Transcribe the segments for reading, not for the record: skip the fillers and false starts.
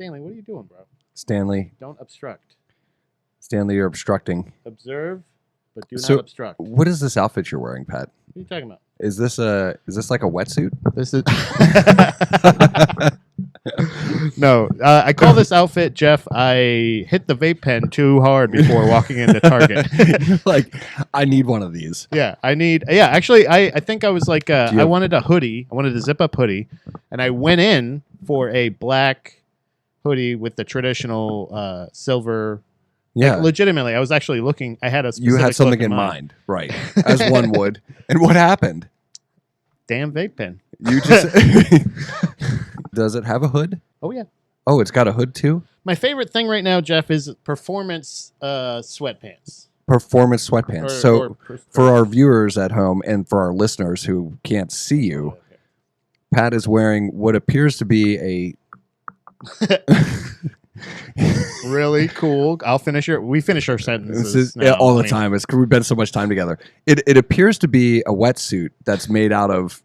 Stanley, what are you doing, bro? Stanley, Don't obstruct. you're obstructing. Observe, but do So- not obstruct. What is this outfit you're wearing, Pat? What are you talking about? Is this like a wetsuit? This is no. I call this outfit, Jeff. I hit the vape pen too hard before walking into Target. Like, I need one of these. Yeah, I need. Yeah, actually, I think I was like, I have- wanted a hoodie. I wanted a zip up hoodie, and I went in for a black hoodie with the traditional silver. Yeah. Like, legitimately, I was actually looking. I had a You had specific something look in mind, right? As one would. And what happened? Damn vape pen. You just Does it have a hood? Oh yeah. Oh, it's got a hood too? My favorite thing right now, Jeff, is performance sweatpants. Performance sweatpants. For our viewers at home and for our listeners who can't see you, Pat is wearing what appears to be a really cool. We finish our sentences now. all the time. It's we've been so much time together. It appears to be a wetsuit that's made out of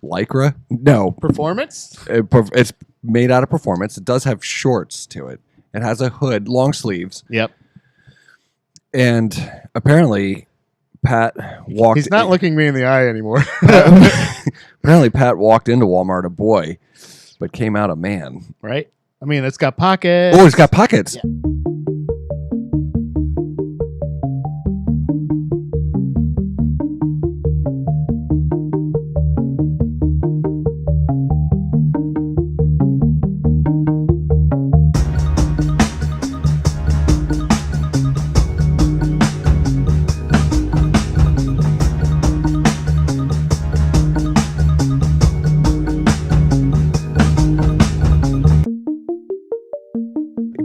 lycra. No, Performance? it's made out of performance. It does have shorts to it. It has a hood, long sleeves, Yep. and apparently Pat walked. He's not looking me in the eye anymore. Apparently Pat walked into Walmart a boy, but came out a man. Right? I mean, it's got pockets. Oh, it's got pockets. Yeah.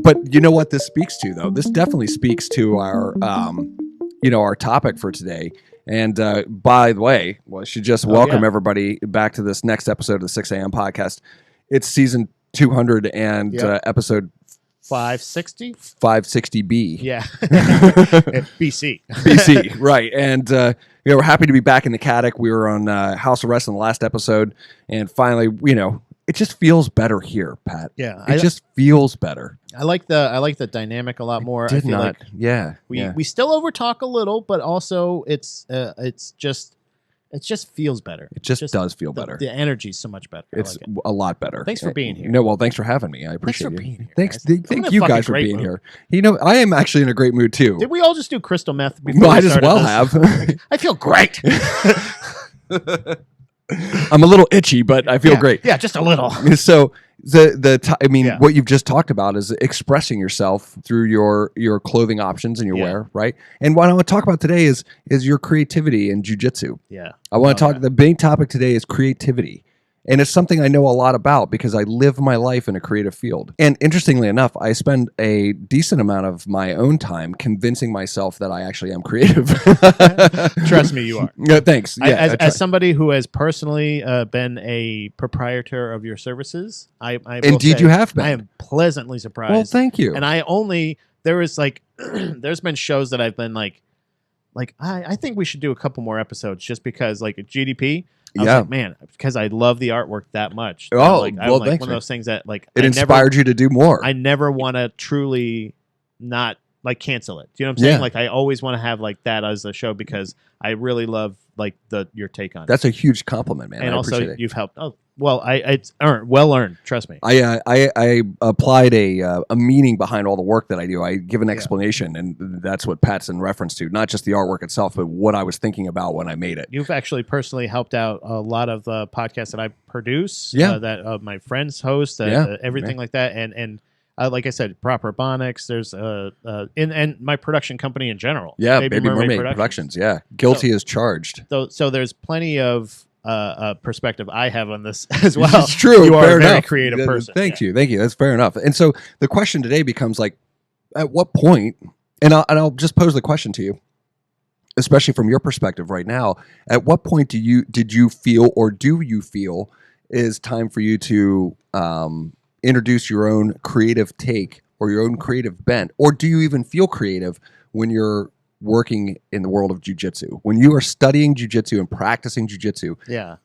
But you know what this speaks to, though? This definitely speaks to our, our topic for today. And by the way, well, I should just welcome everybody back to this next episode of the 6 a.m. podcast. It's season 200 and episode 560? 560B. Yeah. BC. BC, right. And we're happy to be back in the Caddick. We were on house arrest in the last episode. And finally, it just feels better here, Pat. Yeah. It just feels better. I like the dynamic a lot more. I feel like we still overtalk a little, but also it just feels better. It just does feel better. The energy's so much better. It's a lot better. Thanks for being here. No, well, thanks for having me. I appreciate Thanks for it. being here, Thanks, guys. thank you guys for being here. I am actually in a great mood too. Did we all just do crystal meth before? Might as well have. I feel great. I'm a little itchy, but I feel great. Yeah, just a little. So what you've just talked about is expressing yourself through your clothing options and your wear, right? And what I want to talk about today is your creativity in jiu-jitsu. Yeah. I want to talk. The main topic today is creativity. And it's something I know a lot about because I live my life in a creative field. And interestingly enough, I spend a decent amount of my own time convincing myself that I actually am creative. Trust me, you are. No, thanks. Yeah, as somebody who has personally been a proprietor of your services, I indeed you have been. I am pleasantly surprised. Well, thank you. And there was there's been shows that I've been like I think we should do a couple more episodes just because like GDP. I was like, man, because I love the artwork that much. Oh, I'm thanks. one of those things that it inspired you to do more. I never want to truly not cancel it. Do you know what I'm saying? Yeah. Like I always want to have that as a show because I really love your take on it. That's a huge compliment, man. And I also appreciate it. you've helped. Oh, well, it's well earned. Trust me. I applied a meaning behind all the work that I do. I give an explanation, and that's what Pat's in reference to. Not just the artwork itself, but what I was thinking about when I made it. You've actually personally helped out a lot of the podcasts that I produce. Yeah. That my friends host. Everything like that. And like I said, Proper Bonics. There's and my production company in general. Yeah, Baby Mermaid Productions. Yeah, guilty as charged. So there's plenty of perspective I have on this as well. It's true. You are fair a very enough. creative person. Thank you. That's fair enough. And so the question today becomes at what point? And I'll just pose the question to you, especially from your perspective right now. At what point did you feel, or do you feel, is time for you to introduce your own creative take or your own creative bent, or do you even feel creative when you're working in the world of jiu-jitsu? When you are studying jiu-jitsu and practicing jiu-jitsu, yeah,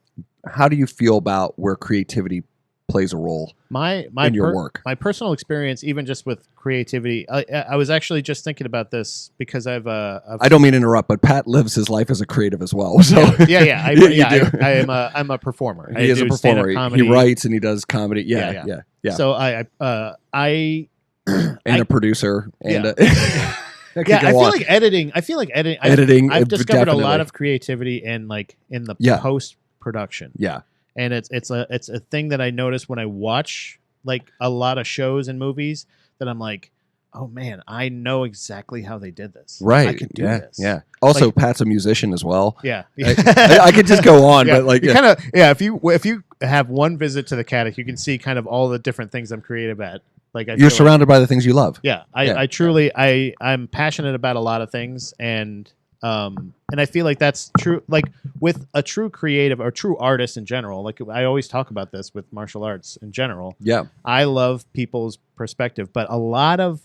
how do you feel about where creativity plays a role in your work. My personal experience, even just with creativity, I was actually just thinking about this because I don't mean to interrupt, but Pat lives his life as a creative as well. So I'm a performer. He is a performer. He writes and he does comedy. Yeah. So and a producer and. I feel like editing. I've discovered definitely. A lot of creativity in the post production. Yeah, and it's a thing that I notice when I watch like a lot of shows and movies that I'm like, oh man, I know exactly how they did this. Right, I could do this. Yeah. Also, Pat's a musician as well. Yeah, I could just go on, but like, kind of, If you have one visit to the Caddick, you can see kind of all the different things I'm creative at. Like you're surrounded by the things you love. Yeah, I truly I'm passionate about a lot of things, and I feel like that's true. Like with a true creative or true artist in general, like I always talk about this with martial arts in general. Yeah, I love people's perspective, but a lot of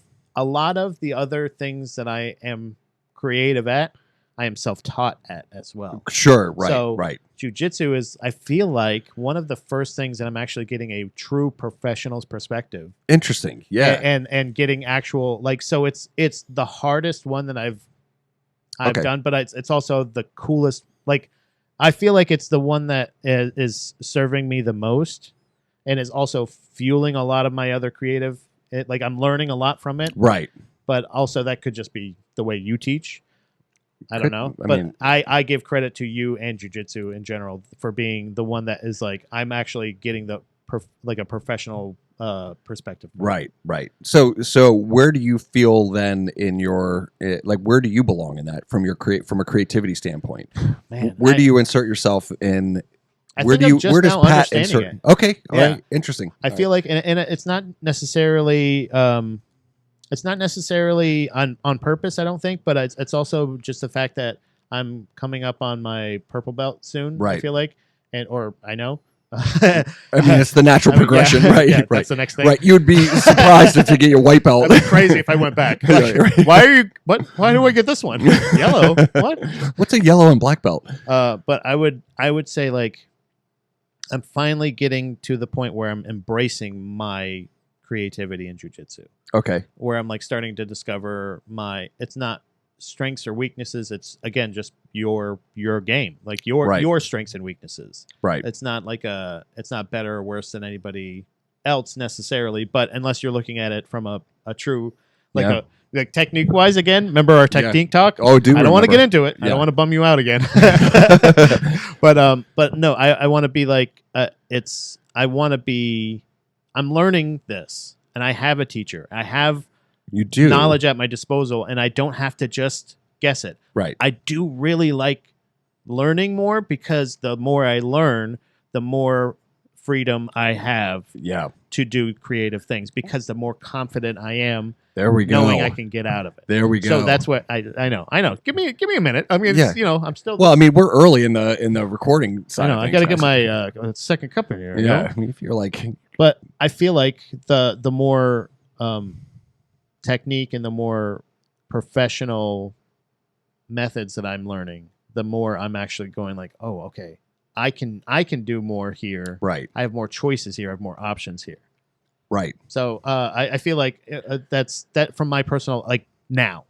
the other things that I am creative at, I am self-taught at as well. Sure, right, so, right. Jiu-Jitsu is, I feel like, one of the first things that I'm actually getting a true professional's perspective. Interesting, yeah. And getting actual, like, so it's the hardest one that I've done, but it's also the coolest. Like, I feel like it's the one that is serving me the most and is also fueling a lot of my other creative. Like, I'm learning a lot from it. Right. But also that could just be the way you teach. I don't know, but I give credit to you and Jiu-Jitsu in general for being the one that is like, I'm actually getting a professional perspective. Right. So where do you feel then in your where do you belong in that from a creativity standpoint? Man, where do you insert yourself in? Where does Pat insert? It. Okay, all right, interesting. I feel like, and it's not necessarily. It's not necessarily on purpose, I don't think, but it's also just the fact that I'm coming up on my purple belt soon. Right. I feel like, or I know. I mean, it's the natural progression, right? Yeah, right. That's the next thing. Right. You would be surprised to get your white belt. That'd be crazy if I went back. Like, why are you? What? Why do I get this one? Yellow. What? What's a yellow and black belt? But I would say like, I'm finally getting to the point where I'm embracing my creativity in jiu-jitsu. Okay. Where I'm like starting to discover it's not strengths or weaknesses. It's again just your game, like your strengths and weaknesses. Right. It's not like it's not better or worse than anybody else necessarily, but unless you're looking at it from a true like technique wise. Again, remember our technique talk? Oh, I don't want to get into it. I don't want to bum you out again. But no, I want to be like I'm learning this. And I have a teacher. I have knowledge at my disposal, and I don't have to just guess it. Right. I do really like learning more because the more I learn, the more freedom I have to do creative things because the more confident I am knowing I can get out of it. There we go. So that's what I know. Give me a minute. I mean, I'm still. Well, I mean, we're early in the recording side. I got to get my second cup in here. Yeah, I mean, if you're like. But I feel like the more technique and the more professional methods that I'm learning, the more I'm actually going like, oh, okay, I can do more here. Right. I have more choices here. I have more options here. Right. So I feel like that's from my personal now.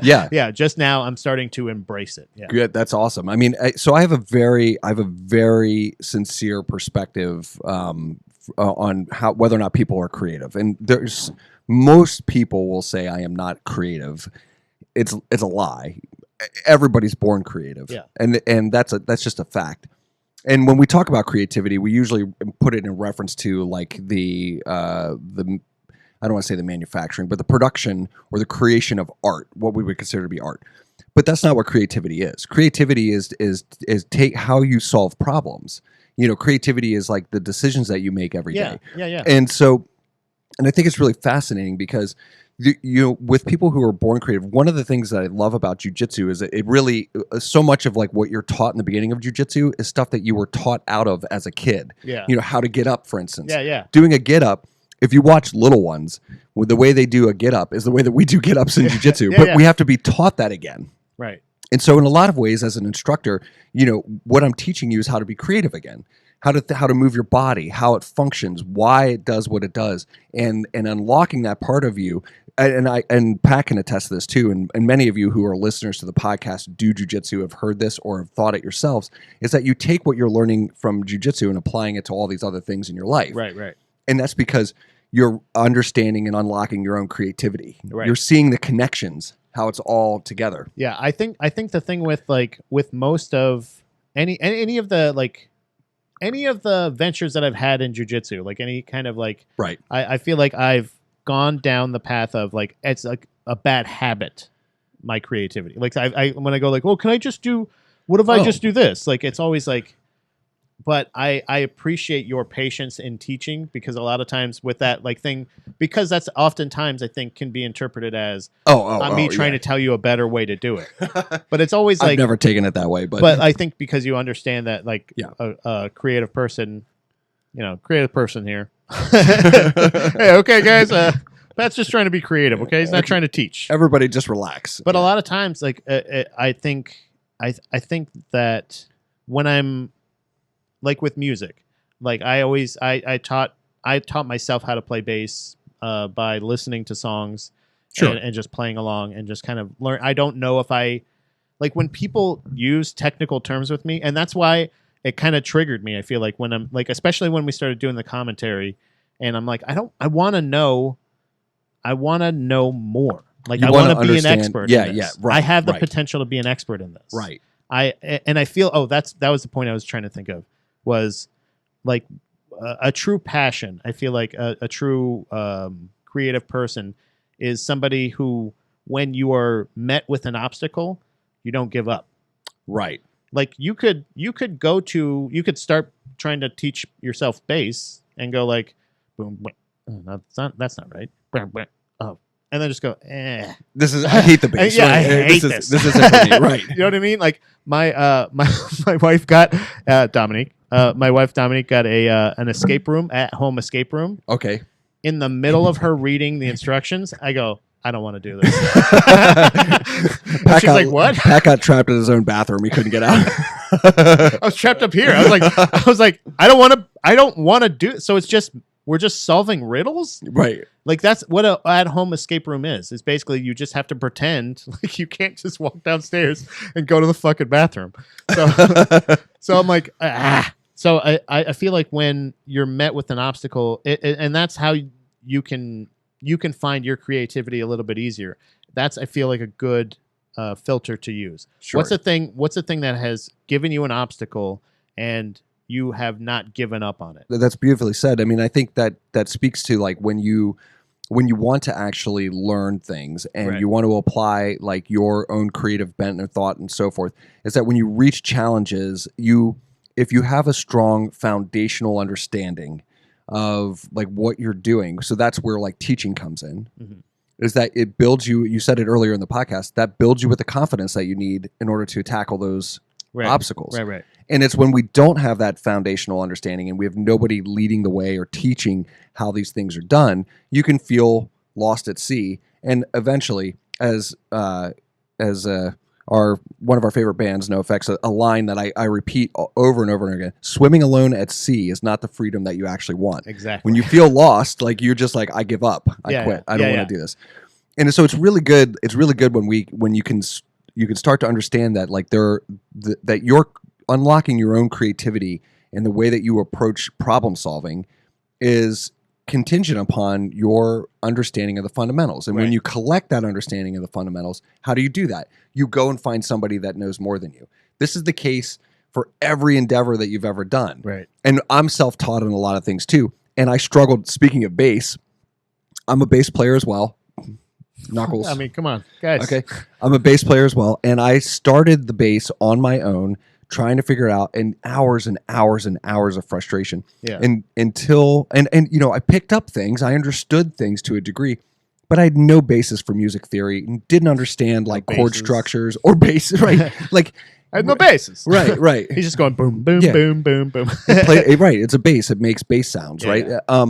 Yeah. Just now I'm starting to embrace it. Yeah. Good. That's awesome. I mean, so I have a very sincere perspective on whether or not people are creative, and most people will say I am not creative. It's a lie. Everybody's born creative, and that's just a fact. And when we talk about creativity, we usually put it in reference to like the I don't want to say the manufacturing, but the production or the creation of art, what we would consider to be art. But that's not what creativity is. Creativity is take how you solve problems. Creativity is like the decisions that you make every day. Yeah. And I think it's really fascinating because with people who are born creative, one of the things that I love about jiu-jitsu is that it really so much of like what you're taught in the beginning of jiu-jitsu is stuff that you were taught out of as a kid. Yeah. How to get up, for instance. Yeah. Doing a get up. If you watch little ones, the way they do a get up is the way that we do get ups in jiu-jitsu, but we have to be taught that again. Right. And so in a lot of ways, as an instructor, what I'm teaching you is how to be creative again. how to move your body, how it functions, why it does what it does, and unlocking that part of you. And Pat can attest to this too, and many of you who are listeners to the podcast do jiu-jitsu, have heard this or have thought it yourselves, is that you take what you're learning from jiu-jitsu and applying it to all these other things in your life. Right. And that's because you're understanding and unlocking your own creativity. Right. You're seeing the connections, how it's all together. Yeah, I think the thing with most of any of the ventures that I've had in jiu-jitsu, like any kind of like, right. I feel like I've gone down the path of like, it's like a bad habit, my creativity. Like I when I go like, well, can I just do, what if I just do this? Like, it's always like, but I appreciate your patience in teaching, because a lot of times with that like thing, because that's oftentimes I think can be interpreted as me trying to tell you a better way to do it. But it's always like, I've never taken it that way, but I think because you understand that like a creative person, creative person here. Hey, okay, guys. Pat's just trying to be creative. Okay, he's not trying to teach. Everybody just relax. But a lot of times, like I think that when I'm like with music, like I taught myself how to play bass by listening to songs, and just playing along and just kind of learn. I don't know if I like when people use technical terms with me, and that's why it kind of triggered me. I feel like when I'm like, especially when we started doing the commentary, and I'm like, I want to know more. Like, I want to be an expert. In this. Yeah, right. I have the potential to be an expert in this. Right. I feel, that was the point I was trying to think of, was like a true passion. I feel like a true creative person is somebody who, when you are met with an obstacle, you don't give up. Right. Like you could start trying to teach yourself bass and go like, boom, boom. Oh, that's not right. Oh, and then just go, eh. I hate the bass. I hate this. This isn't for me, right? You know what I mean? Like my wife got Dominique. My wife Dominique got an escape room, at home escape room. Okay. In the middle of her reading the instructions, I go, I don't want to do this. She's like, what? Pat got trapped in his own bathroom. He couldn't get out. I was trapped up here. I was like, I don't want to do it. So it's just, we're just solving riddles. Right. Like that's what an at-home escape room is. It's basically you just have to pretend like you can't just walk downstairs and go to the fucking bathroom. So I'm like, So I feel like when you're met with an obstacle, and that's how you can find your creativity a little bit easier. That's, I feel like, a good filter to use. Sure. What's the thing that has given you an obstacle and you have not given up on it? That's beautifully said. I mean, I think that speaks to like when you want to actually learn things and you want to apply like your own creative bent and thought and so forth, is that when you reach challenges, if you have a strong foundational understanding of like what you're doing, so that's where like teaching comes in, is that it builds you said it earlier in the podcast, that builds you with the confidence that you need in order to tackle those obstacles. Right. And it's when we don't have that foundational understanding and we have nobody leading the way or teaching how these things are done, you can feel lost at sea. And eventually, as one of our favorite bands, NoFX, a line that I repeat over and over and again: swimming alone at sea is not the freedom that you actually want. Exactly. When you feel lost, like you're just like, I give up, I quit, I don't want to do this. And so it's really good. It's really good when you can start to understand that like that you're unlocking your own creativity and the way that you approach problem solving is contingent upon your understanding of the fundamentals. And when you collect that understanding of the fundamentals, how do you do that? You go and find somebody that knows more than you. This is the case for every endeavor that you've ever done. Right. And I'm self-taught in a lot of things too. And I struggled, speaking of bass, I'm a bass player as well. Knuckles. I mean, come on, guys. Okay. I'm a bass player as well. And I started the bass on my own, trying to figure it out, and hours and hours and hours of frustration. Yeah. And I picked up things, I understood things to a degree, but I had no basis for music theory and didn't understand like chord structures or bass, right? Like I had no basis. Right. He's just going boom, boom, boom, boom, boom. Right. It's a bass. It makes bass sounds, right? Yeah.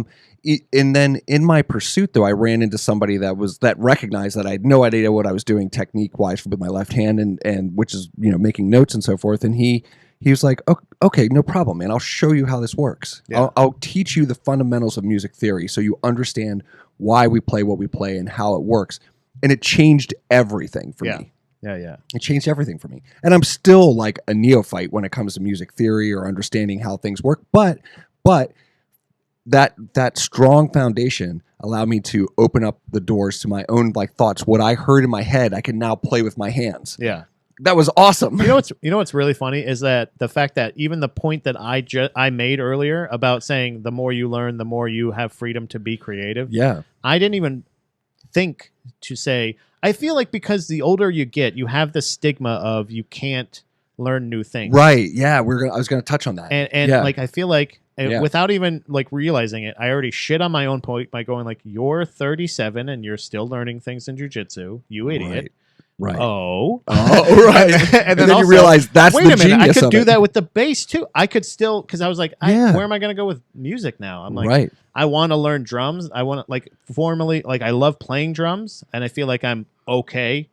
And then in my pursuit, though, I ran into somebody that recognized that I had no idea what I was doing technique wise with my left hand, and which is making notes and so forth. And he he was like, okay, no problem, man. I'll show you how this works. Yeah. I'll teach you the fundamentals of music theory so you understand why we play what we play and how it works. And it changed everything for me. Yeah. It changed everything for me. And I'm still like a neophyte when it comes to music theory or understanding how things work. But that strong foundation allowed me to open up the doors to my own like thoughts. What I heard in my head, I can now play with my hands. Yeah. That was awesome. You know what's really funny is that the fact that even the point that I made earlier about saying the more you learn, the more you have freedom to be creative. Yeah. I didn't even think to say, I feel like because the older you get, you have the stigma of you can't learn new things. Right. Yeah. I was going to touch on that. And yeah. like, I feel like Yeah. without even like realizing it, I already shit on my own point by going like, you're 37 and you're still learning things in jiu-jitsu. You idiot. Right. Oh, right. and then also, you realize that's wait the a minute, I genius could of do it. that with the bass too. I could still, because I was like, Yeah. where am I going to go with music now? I'm like, right. I want to learn drums. I want to like formally, like I love playing drums, and I feel like I'm okay.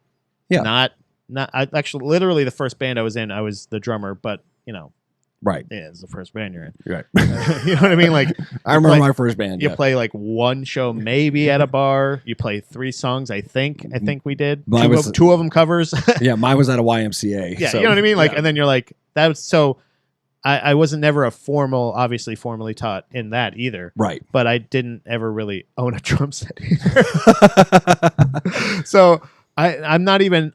Yeah. Not. I actually, literally, the first band I was in, I was the drummer, but you know. Right. Yeah, it's the first band you're in. Right. You know what I mean? Like, I remember my first band. you play like one show maybe at a bar. You play 3 songs, I think we did. Two of them covers. Yeah, mine was at a YMCA. Yeah, so, you know what I mean? Like, yeah. and then you're like, that was so. I wasn't never obviously formally taught in that either. Right. But I didn't ever really own a drum set either. So I'm not even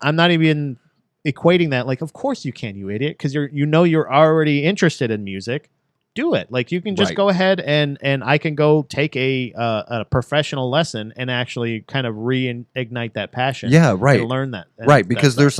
equating that. Like, of course you can, you idiot, because you're already interested in music. Do it. Like, you can just go ahead and I can go take a professional lesson and actually kind of reignite that passion. Yeah, right. And learn that. Right, because there's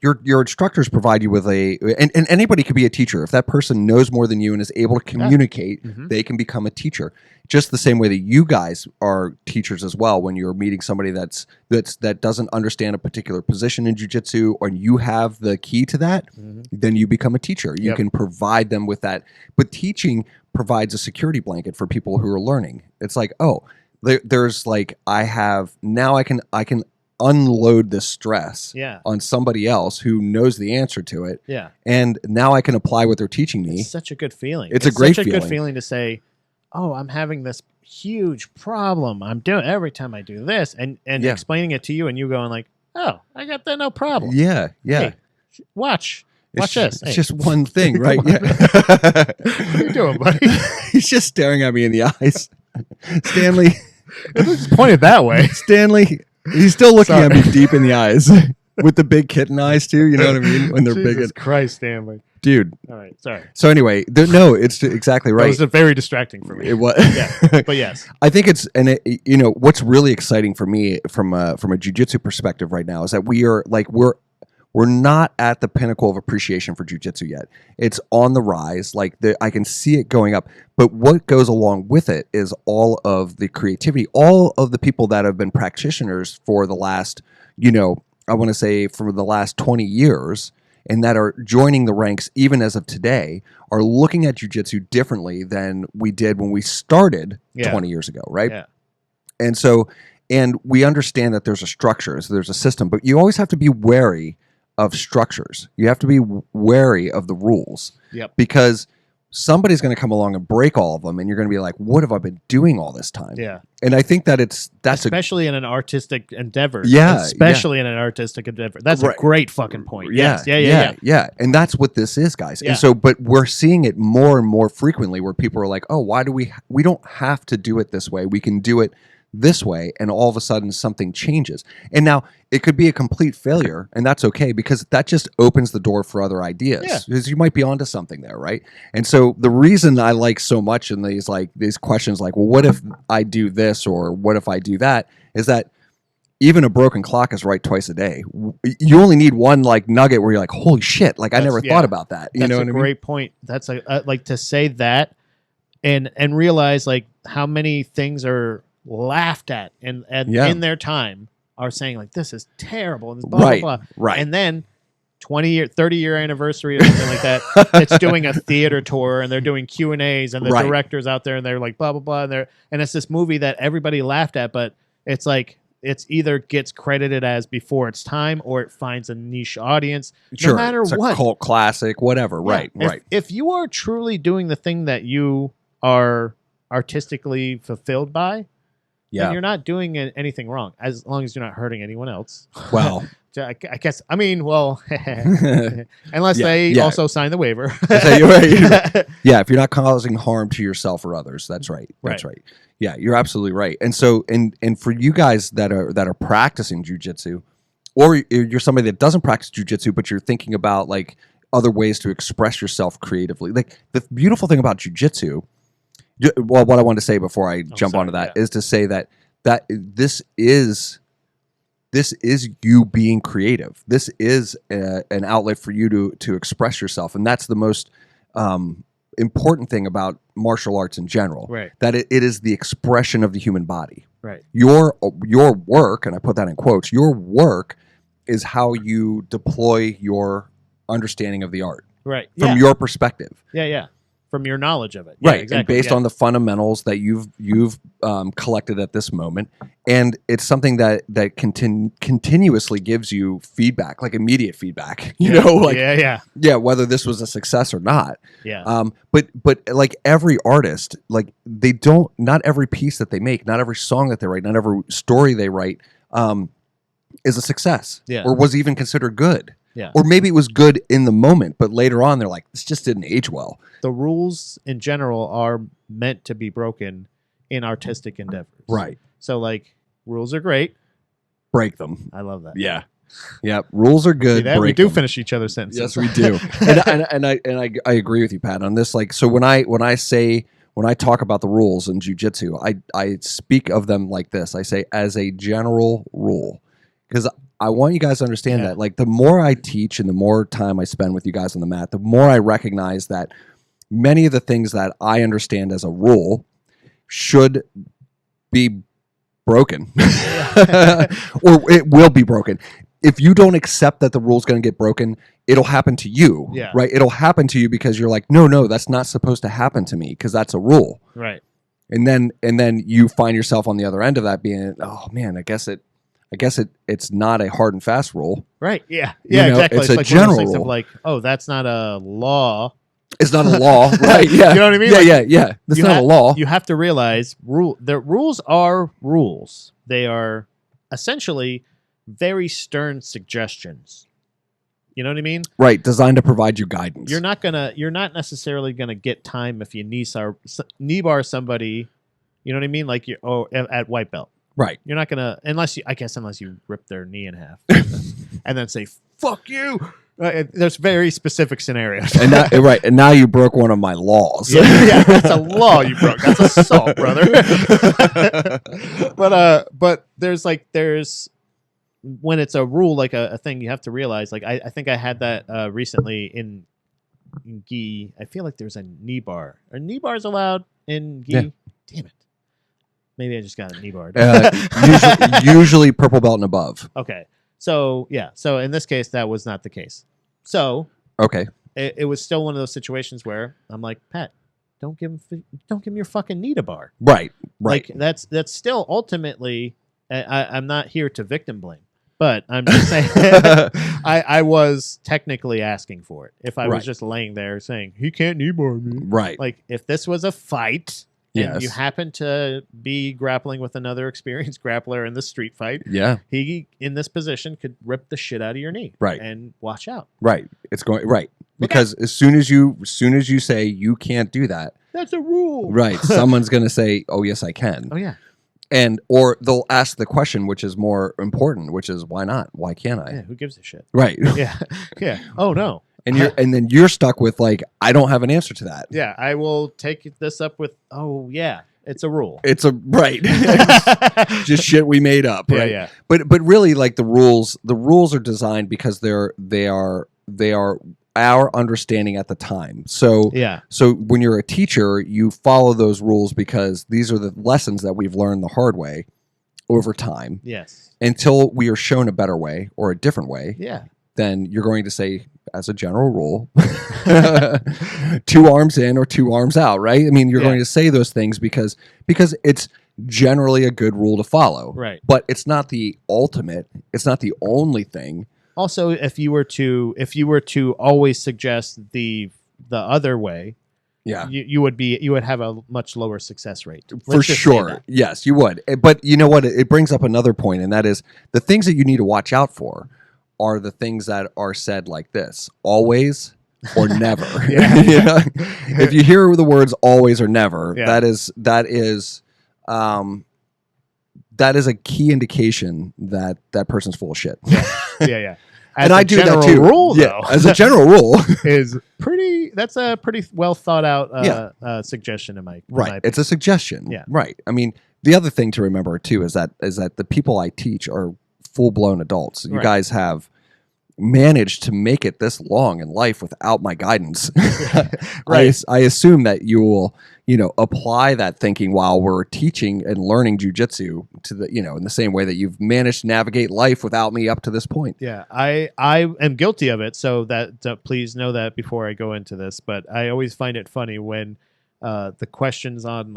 your instructors provide you with and anybody could be a teacher. If that person knows more than you and is able to communicate, they can become a teacher. Just the same way that you guys are teachers as well. When you're meeting somebody that doesn't understand a particular position in jiu-jitsu, or you have the key to that, then you become a teacher. You can provide them with that. But teaching provides a security blanket for people who are learning. It's like, there's like I can unload this stress on somebody else who knows the answer to it. Yeah. And now I can apply what they're teaching me. It's such a good feeling. It's a great such a feeling. good feeling to say, oh, I'm having this huge problem. I'm doing every time I do this, and explaining it to you, and you going like, oh, I got that, no problem. Yeah. Hey, watch this. It's just one thing, right? What are you doing, buddy? He's just staring at me in the eyes. Stanley. It's pointed that way. Stanley, he's still looking at me deep in the eyes with the big kitten eyes too. You know what I mean? When they're Jesus big. Christ, Stanley. Dude. All right, sorry. So anyway, it's exactly right. It was very distracting for me. It was. Yeah, but yes. I think what's really exciting for me from a jiu-jitsu perspective right now is that we're not at the pinnacle of appreciation for jiu-jitsu yet. It's on the rise. Like I can see it going up. But what goes along with it is all of the creativity, all of the people that have been practitioners for the last, I want to say for the last 20 years, and that are joining the ranks even as of today, are looking at jiu-jitsu differently than we did when we started 20 years ago, right? Yeah. And we understand that there's a structure, so there's a system, but you always have to be wary of structures. You have to be wary of the rules. Yep. Because somebody's going to come along and break all of them, and you're going to be like, what have I been doing all this time? Yeah. And I think that that's especially in an artistic endeavor. Yeah. Especially in an artistic endeavor. That's a great fucking point. Yes. Yeah. And that's what this is, guys. Yeah. And so, but we're seeing it more and more frequently where people are like, oh, why do we don't have to do it this way. We can do it this way, and all of a sudden something changes. And now it could be a complete failure, and that's okay, because that just opens the door for other ideas. Because you might be onto something there, right? And so the reason I like so much in these questions like, well, what if I do this, or what if I do that, is that even a broken clock is right twice a day. You only need one nugget where you're like, holy shit, I never thought about that. You know what I mean? That's a great point. That's like to say that and realize like how many things are laughed at and in their time are saying like, this is terrible and blah, blah, blah. Right. And then 30-year anniversary or something like that, it's doing a theater tour and they're doing Q&As and the director's out there and they're like blah, blah, blah. And it's this movie that everybody laughed at, but it's like, it's either gets credited as before its time or it finds a niche audience. Sure, no matter it's what, a cult classic, whatever. Yeah. Right. If you are truly doing the thing that you are artistically fulfilled by, then you're not doing anything wrong, as long as you're not hurting anyone else. Well, I guess, I mean, well, unless they also sign the waiver. Yeah, if you're not causing harm to yourself or others, that's right. That's right. Yeah, you're absolutely right. And so, and for you guys that are practicing jiu-jitsu, or you're somebody that doesn't practice jiu-jitsu, but you're thinking about like other ways to express yourself creatively. Like the beautiful thing about jiu-jitsu, well, what I wanted to say before I jump onto that is to say that this is you being creative. This is an outlet for you to express yourself, and that's the most important thing about martial arts in general. Right. That it is the expression of the human body. Right. Your work, and I put that in quotes, your work is how you deploy your understanding of the art. Right. From your perspective. Yeah. From your knowledge of it. Right. Exactly. And based on the fundamentals that you've collected at this moment. And it's something that continuously gives you feedback, like immediate feedback, you know, like, yeah, whether this was a success or not. Yeah. But like every artist, like not every piece that they make, not every song that they write, not every story they write, is a success or was even considered good. Yeah. Or maybe it was good in the moment, but later on they're like, this just didn't age well. The rules in general are meant to be broken in artistic endeavors. Right. So like rules are great. Break them. I love that. Yeah. Yeah. Rules are good. We do finish each other's sentences. Yes, we do. and I agree with you, Pat, on this. Like, so when I talk about the rules in jiu-jitsu, I speak of them like this. I say as a general rule, because I want you guys to understand that, like, the more I teach and the more time I spend with you guys on the mat, the more I recognize that many of the things that I understand as a rule should be broken, or it will be broken. If you don't accept that the rule's going to get broken, it'll happen to you, right? It'll happen to you because you're like, no, that's not supposed to happen to me because that's a rule, right? And then you find yourself on the other end of that being, oh man, I guess it's not a hard and fast rule. Right. Yeah. Yeah, exactly. It's a like general rule. Like, oh, that's not a law. It's not a law. Right. Yeah. You know what I mean? Yeah. That's not a law. You have to realize the rules are rules. They are essentially very stern suggestions. You know what I mean? Right. Designed to provide you guidance. You're not necessarily gonna get time if you knee bar somebody. You know what I mean? Like at white belt. Right. You're not gonna unless you rip their knee in half and then say "fuck you." There's very specific scenarios. And now you broke one of my laws. Yeah, that's a law you broke. That's assault, brother. But there's when it's a rule, like a thing, you have to realize. Like I think I had that recently in gi. I feel like there's a knee bar. Are knee bars allowed in gi? Yeah. Damn it. Maybe I just got a knee bar. Usually purple belt and above. Okay. So, yeah. So, in this case, that was not the case. So, okay. It was still one of those situations where I'm like, Pat, don't give him your fucking knee to bar. Right. Like, that's still ultimately, I'm not here to victim blame, but I'm just saying I was technically asking for it. If I was just laying there saying, he can't knee bar me. Right. Like, if this was a fight... And you happen to be grappling with another experienced grappler in the street fight. Yeah. He, in this position, could rip the shit out of your knee. Right. And watch out. Right. It's going right. Because as soon as you say you can't do that. That's a rule. Right. Someone's gonna say, oh yes, I can. Oh yeah. Or they'll ask the question, which is more important, which is why not? Why can't I? Yeah, who gives a shit? Right. Yeah. Yeah. Oh no. And then you're stuck with like, I don't have an answer to that. Yeah, I will take this up with, oh yeah, it's a rule. It's a right. Just shit we made up. Right? Yeah. But really, like the rules are designed because they are our understanding at the time. So So when you're a teacher, you follow those rules because these are the lessons that we've learned the hard way over time. Yes. Until we are shown a better way or a different way. Yeah. Then you're going to say, as a general rule, 2 arms in or 2 arms out, right? I mean, you're going to say those things because it's generally a good rule to follow. Right. But it's not the ultimate. It's not the only thing. Also, if you were to always suggest the other way, yeah, you would have a much lower success rate. For sure. Yes, you would. But you know what? It brings up another point, and that is the things that you need to watch out for are the things that are said like this: always or never. If you hear the words always or never, that is a key indication that that person's full of shit. Yeah. And I do that too. Rule, though, as a general rule, that's a pretty well thought out suggestion in my It's a suggestion. Yeah. Right. I mean, the other thing to remember too is that the people I teach are full blown adults. You guys have managed to make it this long in life without my guidance. Right. I assume that you will, apply that thinking while we're teaching and learning jiu-jitsu to the, in the same way that you've managed to navigate life without me up to this point. Yeah, I am guilty of it. So that please know that before I go into this. But I always find it funny when the questions on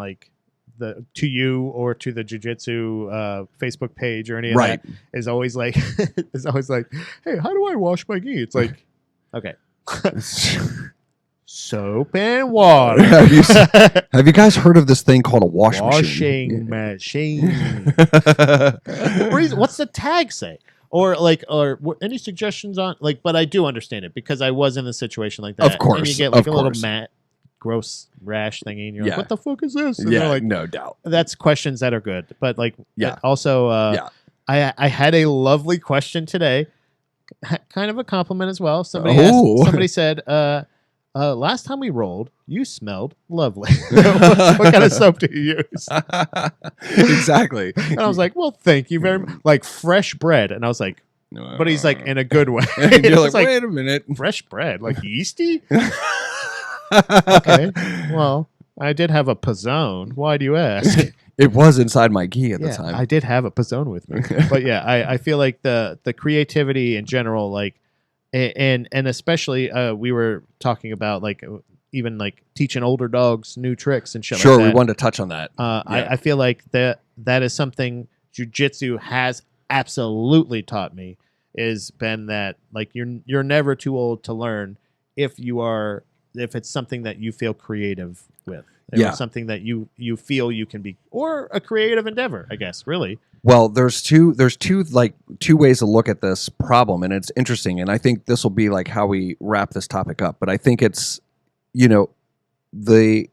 to you or to the jiu-jitsu Facebook page or any of that is always like hey, how do I wash my gi? It's like, okay. Soap and water. Have you guys heard of this thing called a washing machine? What's the tag say? Or any suggestions on but I do understand it because I was in a situation like that. Of course. And you get a little matte gross rash thingy and you're like, what the fuck is this? And they're like, no doubt. That's questions that are good. But also I had a lovely question today. Kind of a compliment as well. Somebody said, last time we rolled, you smelled lovely. What kind of soap do you use? Exactly. And I was like, well, thank you very much. Like fresh bread. And I was like, but he's like, in a good way. And you're like, wait a minute. Fresh bread? Like yeasty? Okay. Well, I did have a Pizzone. Why do you ask? It was inside my gi at the time. I did have a Pizzone with me. But I feel like the creativity in general, and especially we were talking about even teaching older dogs new tricks and shit. Sure, like that. We wanted to touch on that. I feel like that is something jiu-jitsu has absolutely taught me. Is been that you're never too old to learn if it's something that you feel creative with. Something that you feel you can be, or a creative endeavor, I guess. Really. Well, there's two ways to look at this problem, and it's interesting. And I think this will be how we wrap this topic up. But I think it's, the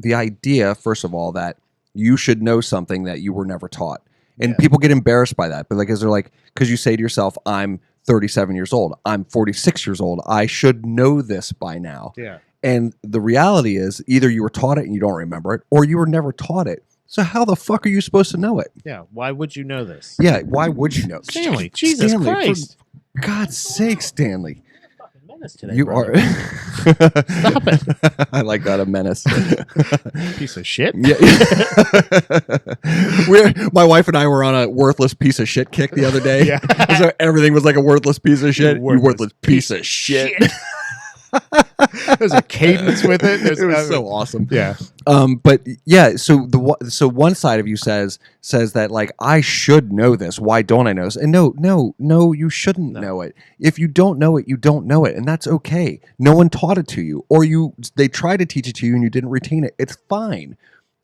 idea, first of all, that you should know something that you were never taught, and people get embarrassed by that. But because you say to yourself, "I'm 37 years old. I'm 46 years old. I should know this by now." Yeah. And the reality is, either you were taught it and you don't remember it, or you were never taught it. So how the fuck are you supposed to know it? Yeah, why would you know this? Yeah, why would you know? Stanley, Jesus Christ. For God's sake, Stanley. You're a fucking menace today, you brother. Stop it. I like that, a menace. Piece of shit. Yeah. My wife and I were on a worthless piece of shit kick the other day. Yeah. So everything was like a worthless piece of shit. You worthless piece of shit. There's a cadence with it. It was so awesome. Yeah. But yeah, so one side of you says that I should know this. Why don't I know this? And no, you shouldn't know it. If you don't know it, you don't know it, and that's okay. No one taught it to you, or they tried to teach it to you and you didn't retain it. It's fine.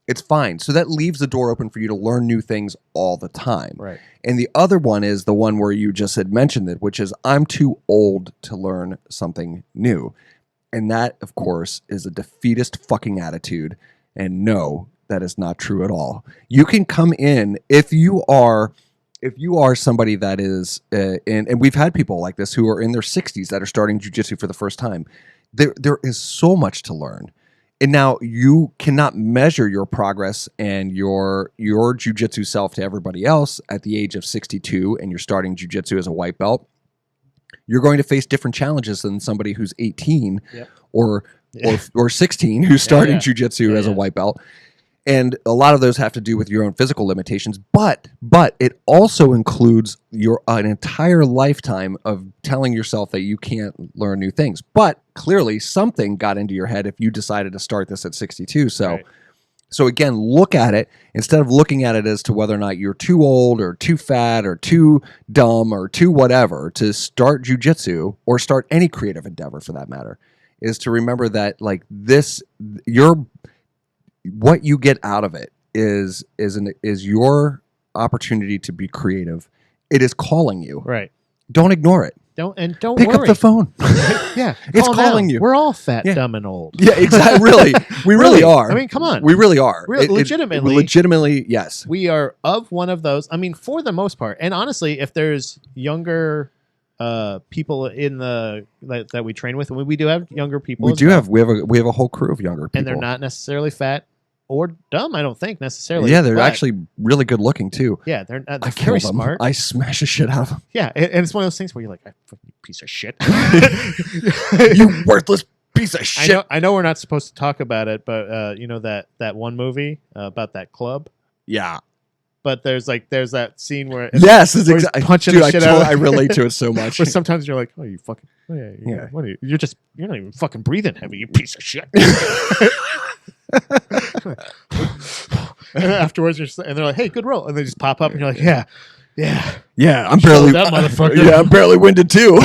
It's fine. So that leaves the door open for you to learn new things all the time. Right. And the other one is the one where you just had mentioned it, which is I'm too old to learn something new. And that, of course, is a defeatist fucking attitude. And no, that is not true at all. You can come in if you are somebody that is, and we've had people like this who are in their 60s that are starting jiu-jitsu for the first time. There is so much to learn. And now you cannot measure your progress and your jiu-jitsu self to everybody else at the age of 62 and you're starting jiu-jitsu as a white belt. You're going to face different challenges than somebody who's 18 or 16 who's starting jiu-jitsu as a white belt. And a lot of those have to do with your own physical limitations, but it also includes an entire lifetime of telling yourself that you can't learn new things. But clearly something got into your head if you decided to start this at 62. So So again, look at it instead of looking at it as to whether or not you're too old or too fat or too dumb or too whatever to start jiu-jitsu or start any creative endeavor for that matter, is to remember that like this, what you get out of it is your opportunity to be creative. It is calling you. Right. Don't ignore it. Don't pick worry. up the phone. Yeah, it's calling you. We're all fat, dumb, and old. Yeah, exactly. Really, we really are. I mean, come on. We really are. Legitimately, yes. We are of one of those. I mean, for the most part. And honestly, if there's younger people in the that we train with, and we do have younger people. We have a whole crew of younger people, and they're not necessarily fat or dumb. I don't think necessarily. Yeah, they're actually really good looking too. Yeah, they're very smart. I smash the shit out of them. Yeah, and it's one of those things where you're like, fucking piece of shit. You worthless piece of shit. I know we're not supposed to talk about it, but you know that one movie about that club. Yeah. But there's that scene where yes, it's exactly punching the shit out. I relate to it so much. But sometimes you're like, oh, you fucking, yeah. What are you? You're not even fucking breathing heavy, you piece of shit. And afterwards, and they're like, "Hey, good roll," and they just pop up, and you're like, "Yeah." I'm barely that motherfucker. Yeah, I'm barely winded too.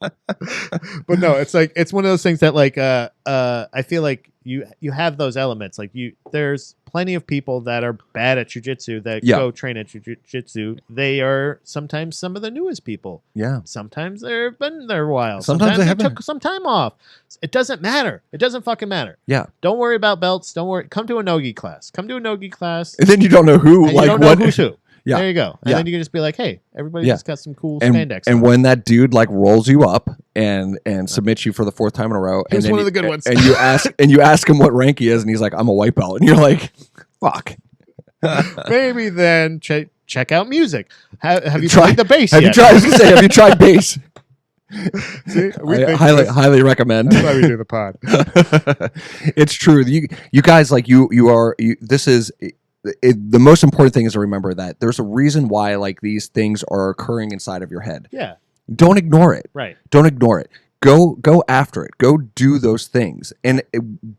But no, it's like it's one of those things that like I feel like you have those elements. Like there's plenty of people that are bad at jiu-jitsu that go train at jiu-jitsu. They are sometimes some of the newest people. Yeah. Sometimes they've been there a while. Sometimes they took some time off. It doesn't matter. It doesn't fucking matter. Yeah. Don't worry about belts. Don't worry. Come to a no-gi class. And then you don't know who. And like you don't know what. Who's who. Yeah. There you go. And then you can just be like, hey, everybody just got some cool spandex. And when that dude like rolls you up and submits you for the fourth time in a row, he's one of the good ones. And you ask him what rank he is, and he's like, I'm a white belt, and you're like, fuck. Maybe then check out music. Have you tried the bass yet? Have you tried bass? See, I highly recommend. That's why we do the pod. It's true. You guys like this is. The most important thing is to remember that there's a reason why like these things are occurring inside of your head. Yeah. Don't ignore it. Right. Don't ignore it. Go after it. Go do those things. And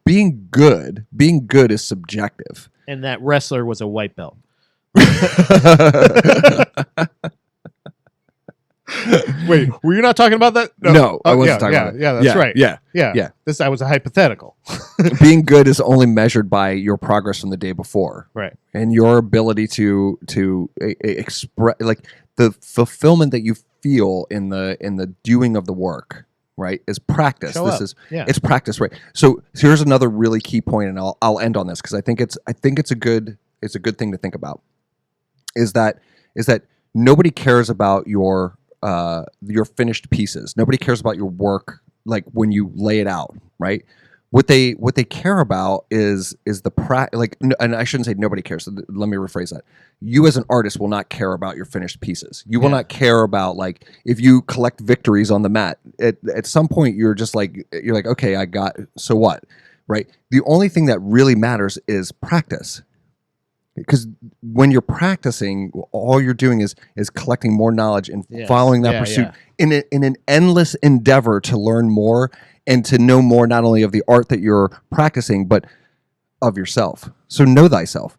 being good is subjective. And that wrestler was a white belt. Wait, were you not talking about that? No, I wasn't talking about it. Yeah, that's right. Yeah. That was a hypothetical. Being good is only measured by your progress from the day before, right? And your ability to express, like the fulfillment that you feel in the doing of the work, right? Is practice. It's practice, right? So here's another really key point, and I'll end on this because I think it's a good thing to think about. Is that nobody cares about your finished pieces. Nobody cares about your work, like when you lay it out, right? What they care about is the and I shouldn't say nobody cares. Let me rephrase that. You as an artist will not care about your finished pieces. You will not care about like if you collect victories on the mat. At some point you're like, okay, I got, so what, right? The only thing that really matters is practice. Because when you're practicing, all you're doing is collecting more knowledge and following that pursuit in an endless endeavor to learn more and to know more, not only of the art that you're practicing, but of yourself. So know thyself.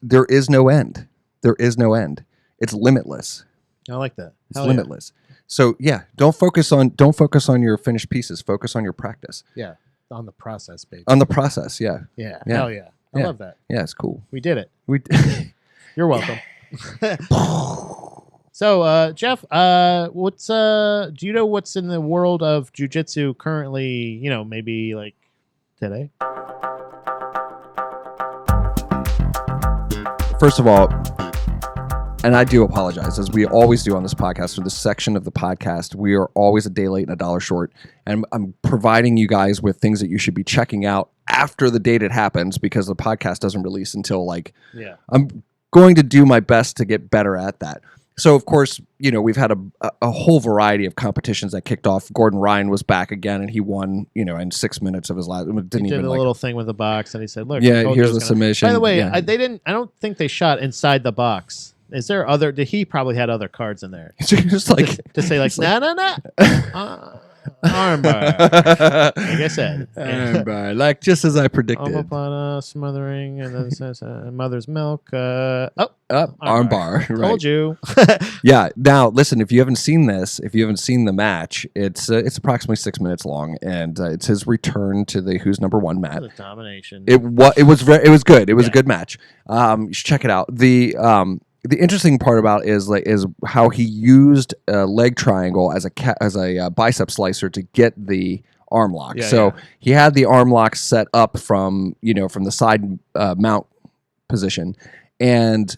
There is no end. There is no end. It's limitless. I like that. It's limitless. So don't focus on your finished pieces. Focus on your practice. Yeah, on the process, baby. On the process. Yeah. Hell yeah. I love that. Yeah, it's cool. We did it. You're welcome. So, Jeff, do you know what's in the world of jiu-jitsu currently, maybe like today? First of all, and I do apologize, as we always do on this podcast, for this section of the podcast, we are always a day late and a dollar short. And I'm providing you guys with things that you should be checking out after the date it happens, because the podcast doesn't release until I'm going to do my best to get better at that. So, of course, we've had a whole variety of competitions that kicked off. Gordon Ryan was back again, and he won, in 6 minutes of his last. He did a little thing with the box, and he said, "Look, here's the submission." By the way, I don't think they shot inside the box. Is there he probably had other cards in there? Just like to say like, no. Armbar. Like I said. Armbar. Like just as I predicted. Omoplata, smothering, and then it says mother's milk. Armbar. Told Right. you. Yeah. Now, listen, if you haven't seen this, if you haven't seen the match, it's approximately 6 minutes long, and it's his return to the Who's Number One match. The domination. It was good. It was a good match. You should check it out. The interesting part about it is how he used a leg triangle as a bicep slicer to get the arm lock. He had the arm lock set up from the side mount position, and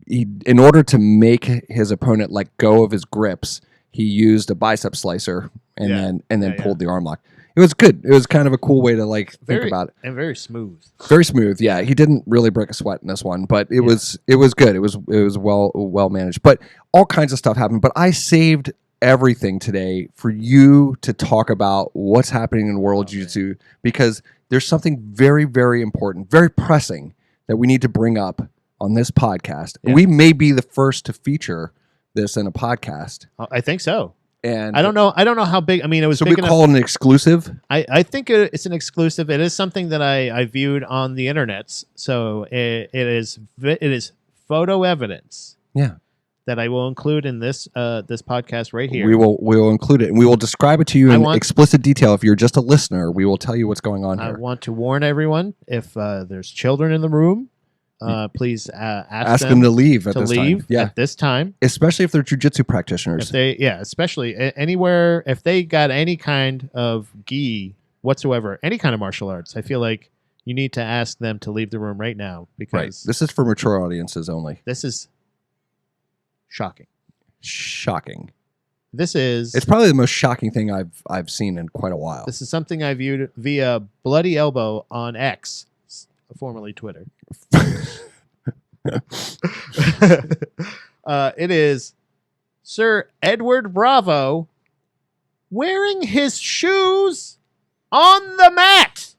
he in order to make his opponent let go of his grips, he used a bicep slicer and then pulled the arm lock. It was good. It was kind of a cool way to think about it. And very smooth. Very smooth. Yeah, he didn't really break a sweat in this one, but it was good. It was well managed. But all kinds of stuff happened. But I saved everything today for you to talk about what's happening in World Jiu-Jitsu, because there's something very, very important, very pressing that we need to bring up on this podcast. Yeah. We may be the first to feature this in a podcast. I think so. And I don't know how big. I mean, it was. So big we call it an exclusive. I think it's an exclusive. It is something that I viewed on the internets. So it is photo evidence. Yeah. That I will include in this podcast right here. We will include it, and we will describe it to you in explicit detail. If you're just a listener, we will tell you what's going on here. I want to warn everyone: if there's children in the room, please ask them to leave at this time. Yeah. At this time, especially if they're jiu-jitsu practitioners. Especially anywhere if they got any kind of gi whatsoever, any kind of martial arts. I feel like you need to ask them to leave the room right now, because this is for mature audiences only. This is shocking. It's probably the most shocking thing I've seen in quite a while. This is something I viewed via Bloody Elbow on X, formerly Twitter. It is Sir Edward Bravo wearing his shoes on the mat.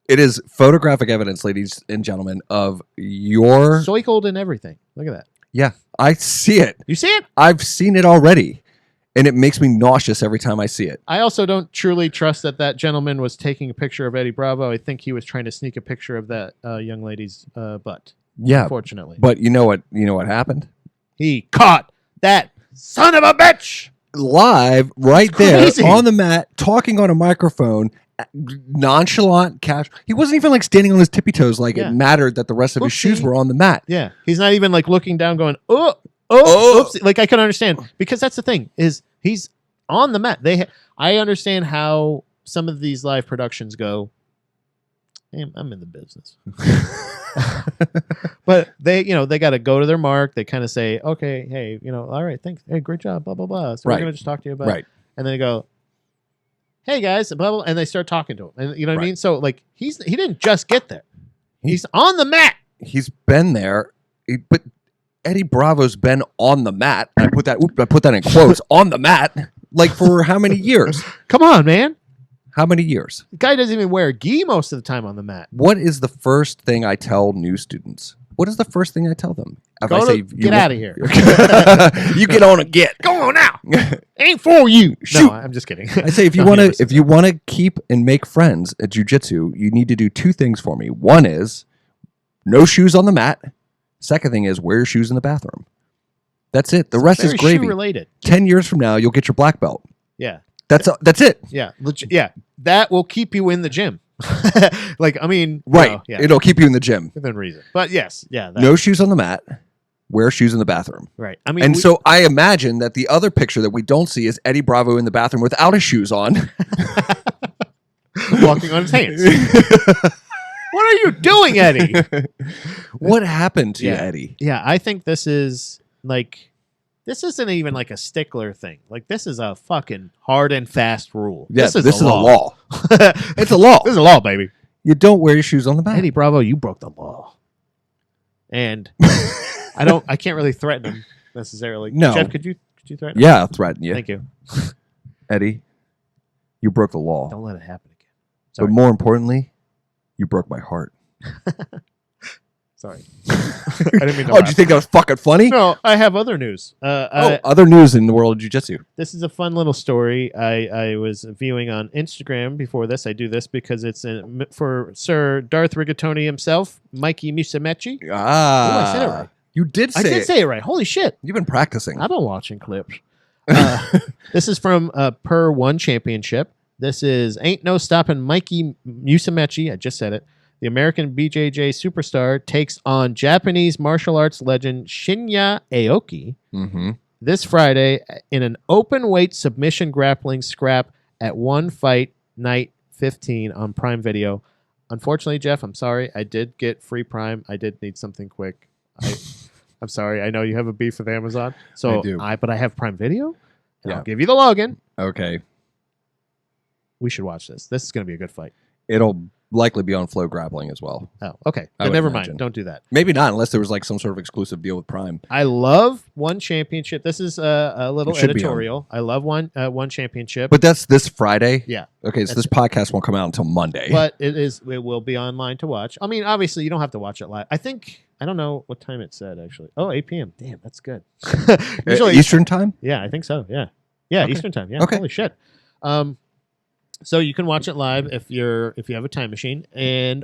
It is photographic evidence, ladies and gentlemen, of your soikled and everything. Look at that. Yeah, I see it. You see it? I've seen it already, and it makes me nauseous every time I see it. I also don't truly trust that gentleman was taking a picture of Eddie Bravo. I think he was trying to sneak a picture of that young lady's butt. Yeah, unfortunately. But you know what happened? He caught that son of a bitch live right there on the mat, talking on a microphone, nonchalant, casual. He wasn't even standing on his tippy toes it mattered that the rest of his shoes were on the mat. Yeah, he's not even looking down, going, oh, oopsie. I can understand, because that's the thing is he's on the mat. I understand how some of these live productions go. Hey, I'm in the business. But they got to go to their mark. They kind of say, okay, hey, all right, thanks. Hey, great job, blah, blah, blah. So we're going to just talk to you about it. And then they go, hey, guys, blah, blah, and they start talking to him. And you know what I mean? So, he didn't just get there. He's on the mat. He's been there. But Eddie Bravo's been on the mat. I put that in quotes, on the mat, for how many years? Come on, man. How many years? The guy doesn't even wear a gi most of the time on the mat. What is the first thing I tell new students? What is the first thing I tell them? Get out of here. You get on and get. Go on now. Ain't for you. Shoot. No, I'm just kidding. I say if you want to keep and make friends at jiu-jitsu, you need to do two things for me. One is no shoes on the mat. Second thing is wear your shoes in the bathroom. That's it. The rest is gravy. Related. 10 years from now, you'll get your black belt. Yeah. That's it. Yeah. Yeah. That will keep you in the gym. Right. It'll keep you in the gym. Within reason. But yes. Yeah. No shoes on the mat. Wear shoes in the bathroom. Right. So I imagine that the other picture that we don't see is Eddie Bravo in the bathroom without his shoes on. Walking on his hands. What are you doing, Eddie? What happened to you, Eddie? Yeah. I think this is this isn't even a stickler thing. This is a fucking hard and fast rule. Yeah, this is a law. It's a law. This is a law, baby. You don't wear your shoes on the mat. Eddie Bravo, you broke the law. And I can't really threaten him necessarily. No. Jeff, could you threaten him? Yeah, I'll threaten you. Thank you. Eddie, you broke the law. Don't let it happen again. Sorry. But more importantly, you broke my heart. Sorry. I didn't mean to Oh, did you think that was fucking funny? No, I have other news. Other news in the world of jiu-jitsu. This is a fun little story I was viewing on Instagram before this. I do this because it's for Sir Darth Rigatoni himself, Mikey Musumeci. Ah. I said it right. You did say it. I did say it right. Holy shit. You've been practicing. I've been watching clips. This is from Per One Championship. This is Ain't No Stopping Mikey Musumeci. I just said it. The American BJJ superstar takes on Japanese martial arts legend Shinya Aoki this Friday in an open weight submission grappling scrap at One Fight Night 15 on Prime Video. Unfortunately, Jeff, I'm sorry. I did get free Prime. I did need something quick. I'm sorry. I know you have a beef with Amazon. So I do. But I have Prime Video. And Yeah. I'll give you the login. Okay. We should watch this. This is going to be a good fight. It'll likely be on Flow Grappling as well. Oh, okay. I Then would never imagine. mind. Don't do that. Maybe not, unless there was like some sort of exclusive deal with Prime. I love One Championship. This is a little It should be editorial. I love One Championship. But that's this Friday? Yeah. Okay, so this podcast won't come out until Monday. But it will be online to watch. I mean, obviously, you don't have to watch it live. I don't know what time it said, actually. Oh, 8 p.m. Damn, that's good. Usually, Eastern time? yeah, I think so. Yeah. Yeah, Okay. Eastern time. Yeah. Okay. Holy shit. So you can watch it live if you have a time machine,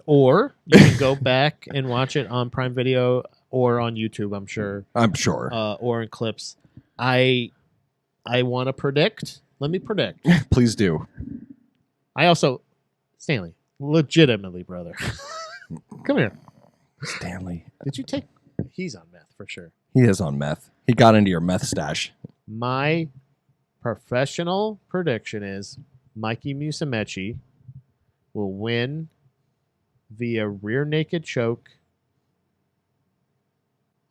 or you can go back and watch it on Prime Video or on YouTube, I'm sure. I'm sure. Or in clips. I want to predict. Let me predict. Please do. I also, Stanley, legitimately, brother. Come here. Stanley. Did you take? He's on meth for sure. He is on meth. He got into your meth stash. My professional prediction is Mikey Musumeci will win via rear naked choke.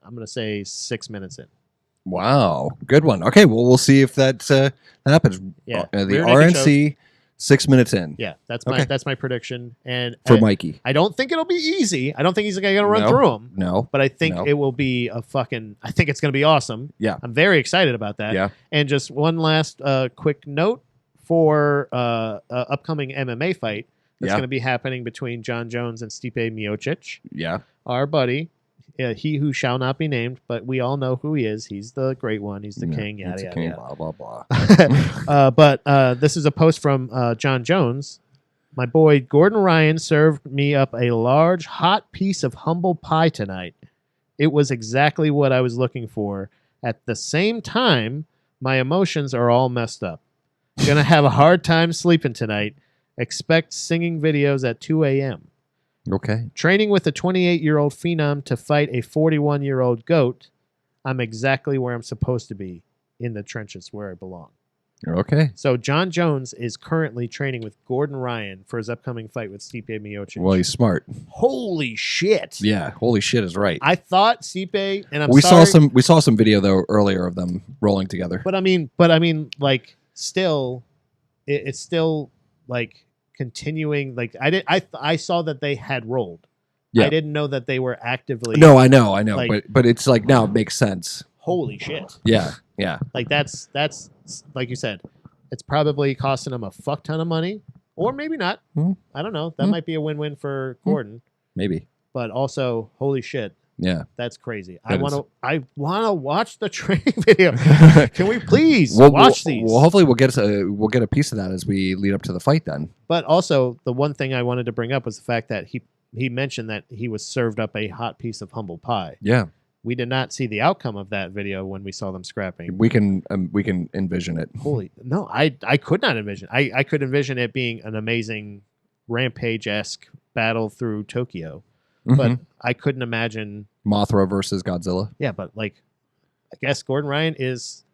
I'm going to say 6 minutes in. Wow. Good one. Okay, well, we'll see if that happens. Yeah. The Rear naked RNC, 6 minutes in. Yeah, that's Okay. my prediction. And For Mikey. I don't think it'll be easy. I don't think he's going to run No. through him. No. But I think No. it will be I think it's going to be awesome. Yeah. I'm very excited about that. Yeah. And just one last quick note for upcoming MMA fight that's Yeah. going to be happening between John Jones and Stipe Miocic, Yeah. our buddy, he who shall not be named, but we all know who he is. He's the great one. He's the king. Yada It's a yada king, yada. blah, blah, blah. But this is a post from John Jones. My boy Gordon Ryan served me up a large, hot piece of humble pie tonight. It was exactly what I was looking for. At the same time, my emotions are all messed up. Gonna have a hard time sleeping tonight. Expect singing videos at 2 a.m. Okay. Training with a 28-year-old phenom to fight a 41-year-old goat. I'm exactly where I'm supposed to be, in the trenches where I belong. Okay. So John Jones is currently training with Gordon Ryan for his upcoming fight with Stipe Miocic. Well, he's smart. Holy shit! Yeah. Holy shit is right. I thought Stipe, and We saw some video though earlier of them rolling together. But I mean, like, still, it's still like continuing. Like, I saw that they had rolled. Yeah. I didn't know that they were actively. No, I know, like- but it's like now it makes sense. Holy shit! Yeah. Yeah. Like that's like you said, it's probably costing them a fuck ton of money, or maybe not. Hmm. I don't know. That might be a win-win for Gordon. Maybe. But also, holy shit, Yeah. that's crazy. That I want to watch the training video. Can we please watch these? Well, hopefully we'll get a piece of that as we lead up to the fight then. But also, the one thing I wanted to bring up was the fact that he mentioned that he was served up a hot piece of humble pie. Yeah. We did not see the outcome of that video when we saw them scrapping. We can envision it. Holy no, I could not envision. I could envision it being an amazing Rampage-esque battle through Tokyo, but Mhm. I couldn't imagine. Mothra versus Godzilla. Yeah, but like, I guess Gordon Ryan is.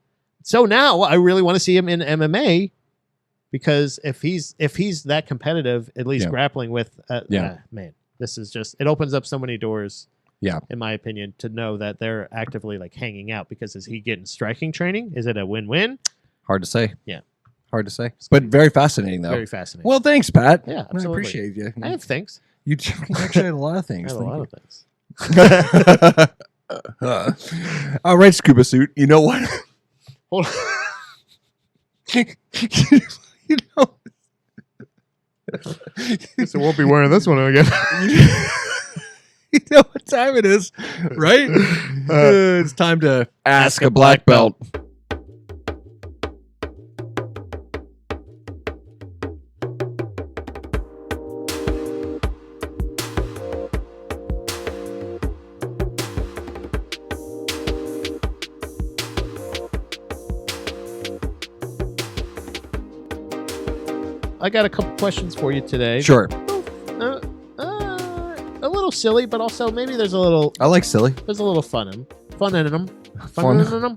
So now I really want to see him in MMA, because if he's that competitive, at least Yeah. grappling with, Yeah. man, this is just, it opens up so many doors. Yeah. In my opinion, to know that they're actively like hanging out, because is he getting striking training? Is it a win-win? Hard to say. Yeah. Hard to say. But very fascinating though. Very fascinating. Well, thanks, Pat. Yeah, I absolutely. appreciate you. I have things. You actually had a lot of I things. have a lot Thank of things. you. All right, Scuba Suit. You know what? Hold on. you know. Guess I won't be wearing this one again. You know what time it is, right? It's time to ask a black belt. I got a couple questions for you today. Sure. A little silly, but also maybe there's a little. I like silly. There's a little fun in them. Fun. In them.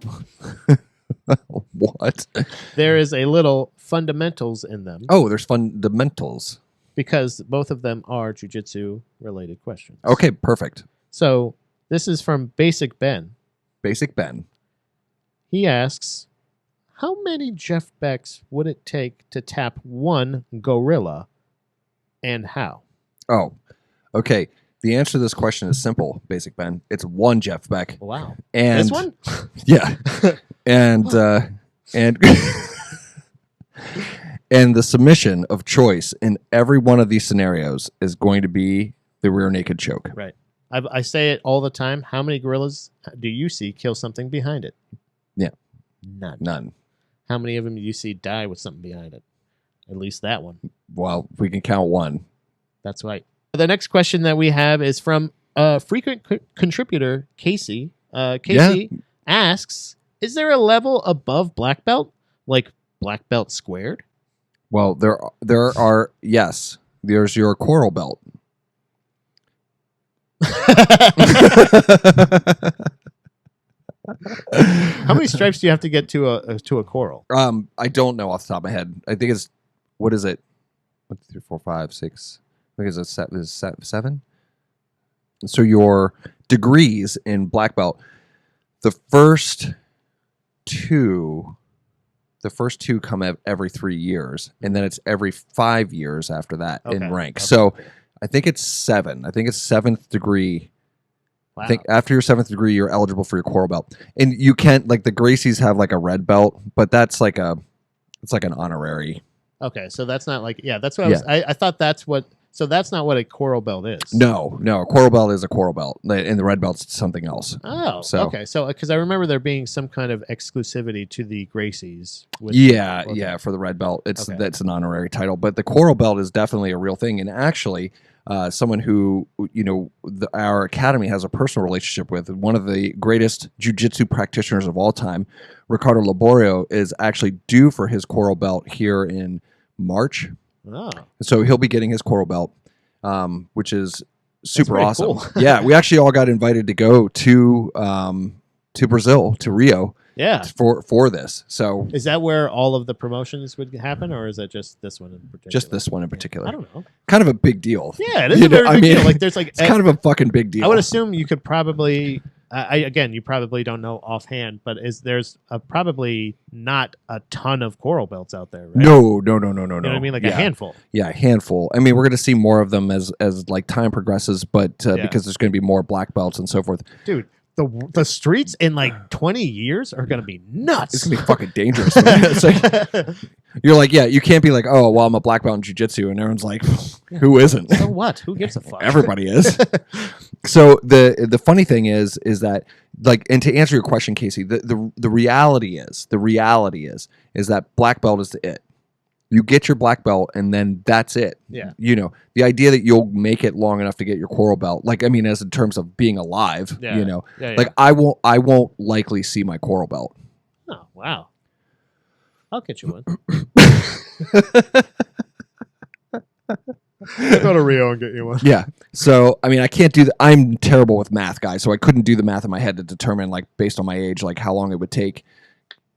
What? There is a little fundamentals in them. Oh, there's fundamentals. Because both of them are jiu-jitsu related questions. Okay, perfect. So this is from Basic Ben. Basic Ben. He asks, how many Jeff Becks would it take to tap one gorilla, and how? Oh, okay. The answer to this question is simple, Basic Ben. It's one Jeff Beck. Wow. And this one? Yeah. And and the submission of choice in every one of these scenarios is going to be the rear naked choke. Right. I say it all the time. How many gorillas do you see kill something behind it? Yeah. None. How many of them do you see die with something behind it? At least that one. Well, we can count one. That's right. The next question that we have is from frequent contributor Casey. Casey asks, is there a level above black belt, like black belt squared? Well, there are, yes. There's your coral belt. How many stripes do you have to get to a coral? I don't know off the top of my head. I think it's, what is it? 1, 2, 3, 4, 5, 6. I think it's 7. So your degrees in black belt, the first two come every 3 years, and then it's every 5 years after that in rank. Okay. So I think it's 7. I think it's 7th degree. Wow. I think after your 7th degree, you're eligible for your coral belt, and you can't, like, the Gracies have like a red belt, but that's like it's like an honorary. Okay, so that's not like, that's what I thought that's what. So that's not what a coral belt is. No, a coral belt is a coral belt, and the red belt's something else. Oh, so, okay. So because I remember there being some kind of exclusivity to the Gracies. For the red belt, that's an honorary title, but the coral belt is definitely a real thing. And actually, someone who our academy has a personal relationship with, one of the greatest jiu-jitsu practitioners of all time, Ricardo Laborio, is actually due for his coral belt here in March. Oh. So he'll be getting his coral belt, which is super awesome. Cool. Yeah, we actually all got invited to go to Brazil, to Rio. Yeah. For this. So is that where all of the promotions would happen, or is that just this one in particular? Just this one in particular. I don't know. Kind of a big deal. Yeah, it is a very big deal. Like there's like it's kind of a fucking big deal. I would assume you could probably again, you probably don't know offhand, but there's probably not a ton of coral belts out there, right? No. You know what I mean? Like a handful. Yeah, a handful. I mean, we're going to see more of them as like time progresses, but because there's going to be more black belts and so forth. Dude, the streets in like 20 years are going to be nuts. It's going to be fucking dangerous. It's like, you're like, you can't be like, oh, well, I'm a black belt in jiu-jitsu, and everyone's like, who isn't? So what? Who gives a fuck? Everybody is. So the funny thing is that, like, and to answer your question, Casey, the reality is that black belt is it. You get your black belt, and then that's it. Yeah. The idea that you'll make it long enough to get your coral belt, like, I mean, as in terms of being alive, like, I won't likely see my coral belt. Oh, wow. I'll get you one. I'll go to Rio and get you one. Yeah. So, I mean, I can't do I'm terrible with math, guys, so I couldn't do the math in my head to determine, like, based on my age, like, how long it would take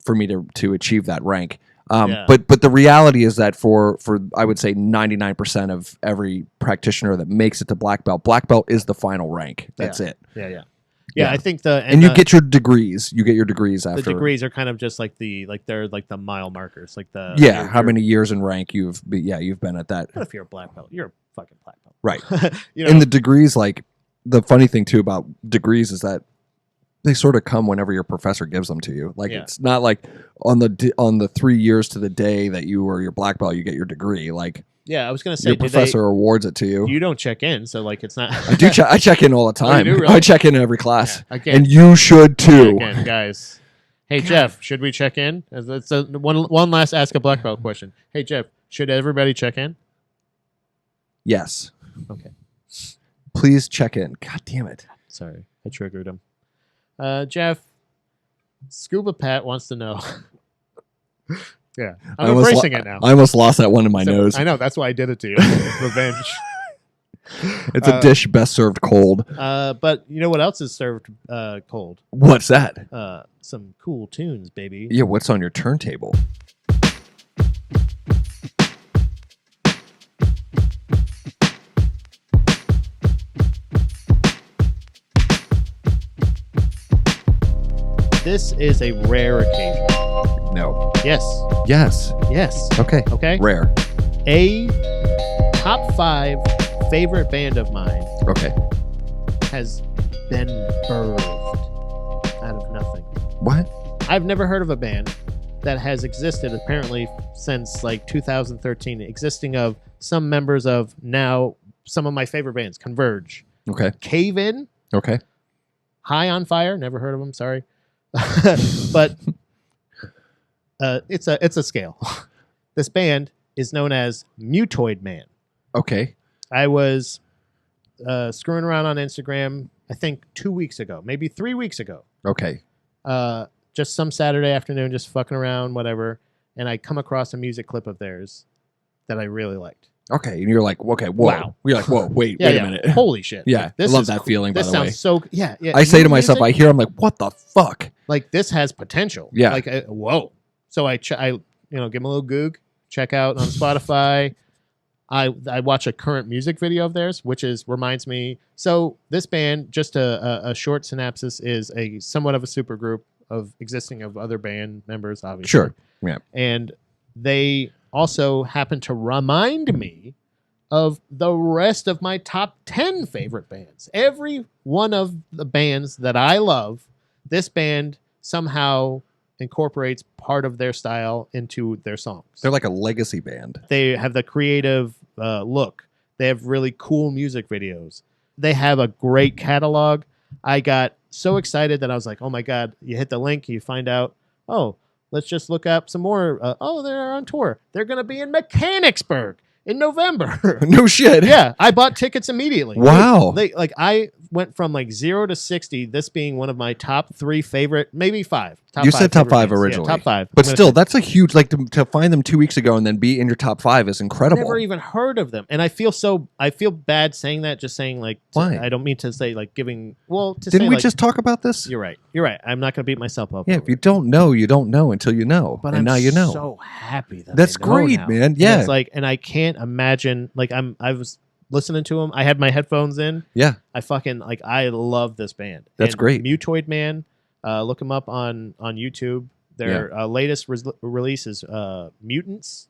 for me to achieve that rank. But the reality is that for I would say 99% of every practitioner that makes it to black belt is the final rank. That's it. Yeah, I think and you get your degrees. You get your degrees after. The degrees are kind of just like they're like the mile markers, like the how many years in rank you've been at that. But if you're a black belt, you're a fucking black belt, right? And the degrees, like, the funny thing too about degrees is that They sort of come whenever your professor gives them to you. Like it's not like on the 3 years to the day that you were your black belt, you get your degree. Like I was gonna say your professor awards it to you. You don't check in, so like it's not. I do. I check in all the time. Oh, you do, really? I check in every class, again, and you should too. Again, guys. Hey Jeff, should we check in? It's one last ask a black belt question. Hey Jeff, should everybody check in? Yes. Okay. Please check in. God damn it. Sorry, I triggered him. Jeff, Scuba Pat wants to know. Yeah, I'm embracing it now. I almost lost that one in my nose. I know, that's why I did it to you. Revenge. It's a dish best served cold. But you know what else is served cold? What's that? Some cool tunes, baby. Yeah, what's on your turntable? This is a rare occasion. No. Yes. Yes. Yes. Okay. Okay. Rare. A top 5 favorite band of mine. Okay. Has been birthed out of nothing. What? I've never heard of a band that has existed apparently since like 2013, existing of some members of now some of my favorite bands. Converge. Okay. Cave In. Okay. High on Fire. Never heard of them. Sorry. But it's a scale. This band is known as Mutoid Man. Okay. I was screwing around on Instagram, I think 2 weeks ago, maybe 3 weeks ago. Okay. Just some Saturday afternoon, just fucking around, whatever. And I come across a music clip of theirs that I really liked. Okay. And you're like, okay, whoa. Wow. You're like, whoa, wait Yeah, a minute. Holy shit. Yeah. I love that feeling, by This the way. sounds so, yeah. I say to myself, I hear, I'm like, what the fuck? Like, this has potential. Yeah. Like, whoa. So I give them a little goog, check out on Spotify. I watch a current music video of theirs, which reminds me. So this band, just a short synopsis, is a somewhat of a super group of existing of other band members, obviously. Sure. Yeah. And they also happen to remind me of the rest of my top 10 favorite bands. Every one of the bands that I love, this band somehow incorporates part of their style into their songs. They're like a legacy band. They have the creative look. They have really cool music videos. They have a great catalog. I got so excited that I was like, oh my God, you hit the link, you find out, oh, let's just look up some more. They're on tour. They're going to be in Mechanicsburg in November. No shit. Yeah, I bought tickets immediately. Wow. I went from like 0 to 60, this being one of my top 3 favorite, maybe 5. You said top 5 originally. Yeah, top 5. But still, that's a huge, like to find them 2 weeks ago and then be in your top 5 is incredible. I've never even heard of them. And I feel bad saying that, just saying like, why? I don't mean to say like giving, Didn't we just talk about this? You're right. I'm not going to beat myself up. Yeah, if you don't know, you don't know until you know. But now you know. So happy that that's I know great, now. man. Yeah. And it's like, and I can't imagine, like I was listening to them. I had my headphones in. Yeah. I love this band. That's great. Mutoid Man. Look them up on YouTube. Their latest release is Mutants,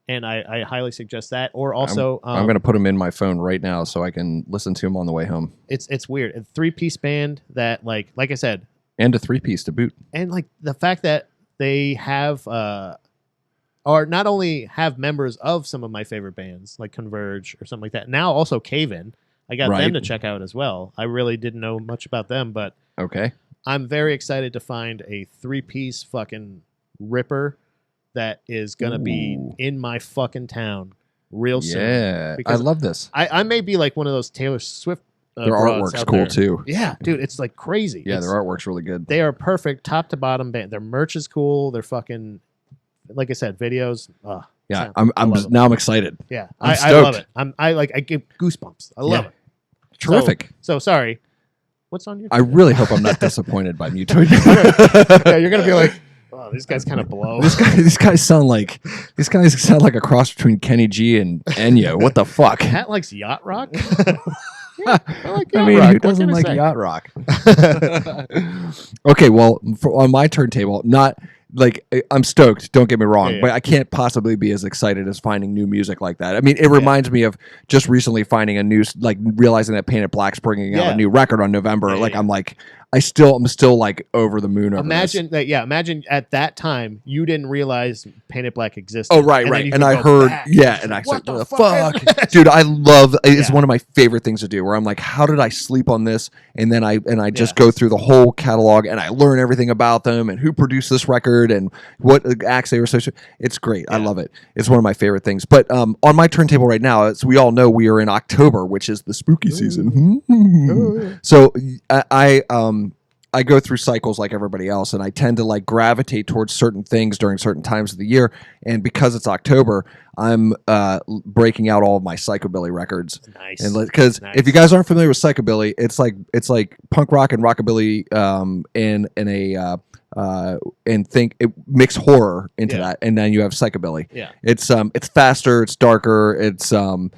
and I highly suggest that. Or also, I'm going to put them in my phone right now so I can listen to them on the way home. It's weird. A 3-piece band that like I said, and a 3-piece to boot. And like the fact that they have or not only have members of some of my favorite bands like Converge or something like that. Now also Cave In. I got them to check out as well. I really didn't know much about them, but okay. I'm very excited to find a 3-piece fucking ripper that is going to be in my fucking town real soon. Yeah, I love this. I may be like one of those Taylor Swift their artwork's cool too. Yeah, dude, it's like crazy. Yeah, their artwork's really good. They are perfect top to bottom band. Their merch is cool. They're fucking, like I said, videos. Yeah, I'm excited. Yeah, I love it. I get goosebumps. I love it. Terrific. So sorry. What's on your? I really hope I'm not disappointed by Mutoid. Yeah, you're gonna be like, oh, these guys kind of blow. These guys sound like a cross between Kenny G and Enya. What the fuck? Pat likes yacht rock. Yeah, I like yacht rock. Who doesn't like yacht rock? Okay, well, on my turntable, not like I'm stoked. Don't get me wrong, but I can't possibly be as excited as finding new music like that. I mean, it reminds me of just recently finding a new, like realizing that Painted Black's bringing out a new record on November. I'm like, I'm still like over the moon over Imagine this. Imagine at that time you didn't realize Painted Black existed. Oh, right. And I heard, and I said, what the fuck? Dude, I love, it's one of my favorite things to do where I'm like, how did I sleep on this? And then I just go through the whole catalog and I learn everything about them and who produced this record and what acts they were associated. It's great. I love it. It's one of my favorite things. But on my turntable right now, as we all know, we are in October, which is the spooky season. So I go through cycles like everybody else, and I tend to like gravitate towards certain things during certain times of the year. And because it's October, I'm breaking out all of my psychobilly records. Nice. And because if you guys aren't familiar with psychobilly, it's like punk rock and rockabilly and think it mix horror into that, and then you have psychobilly. Yeah, it's faster, it's darker, it's and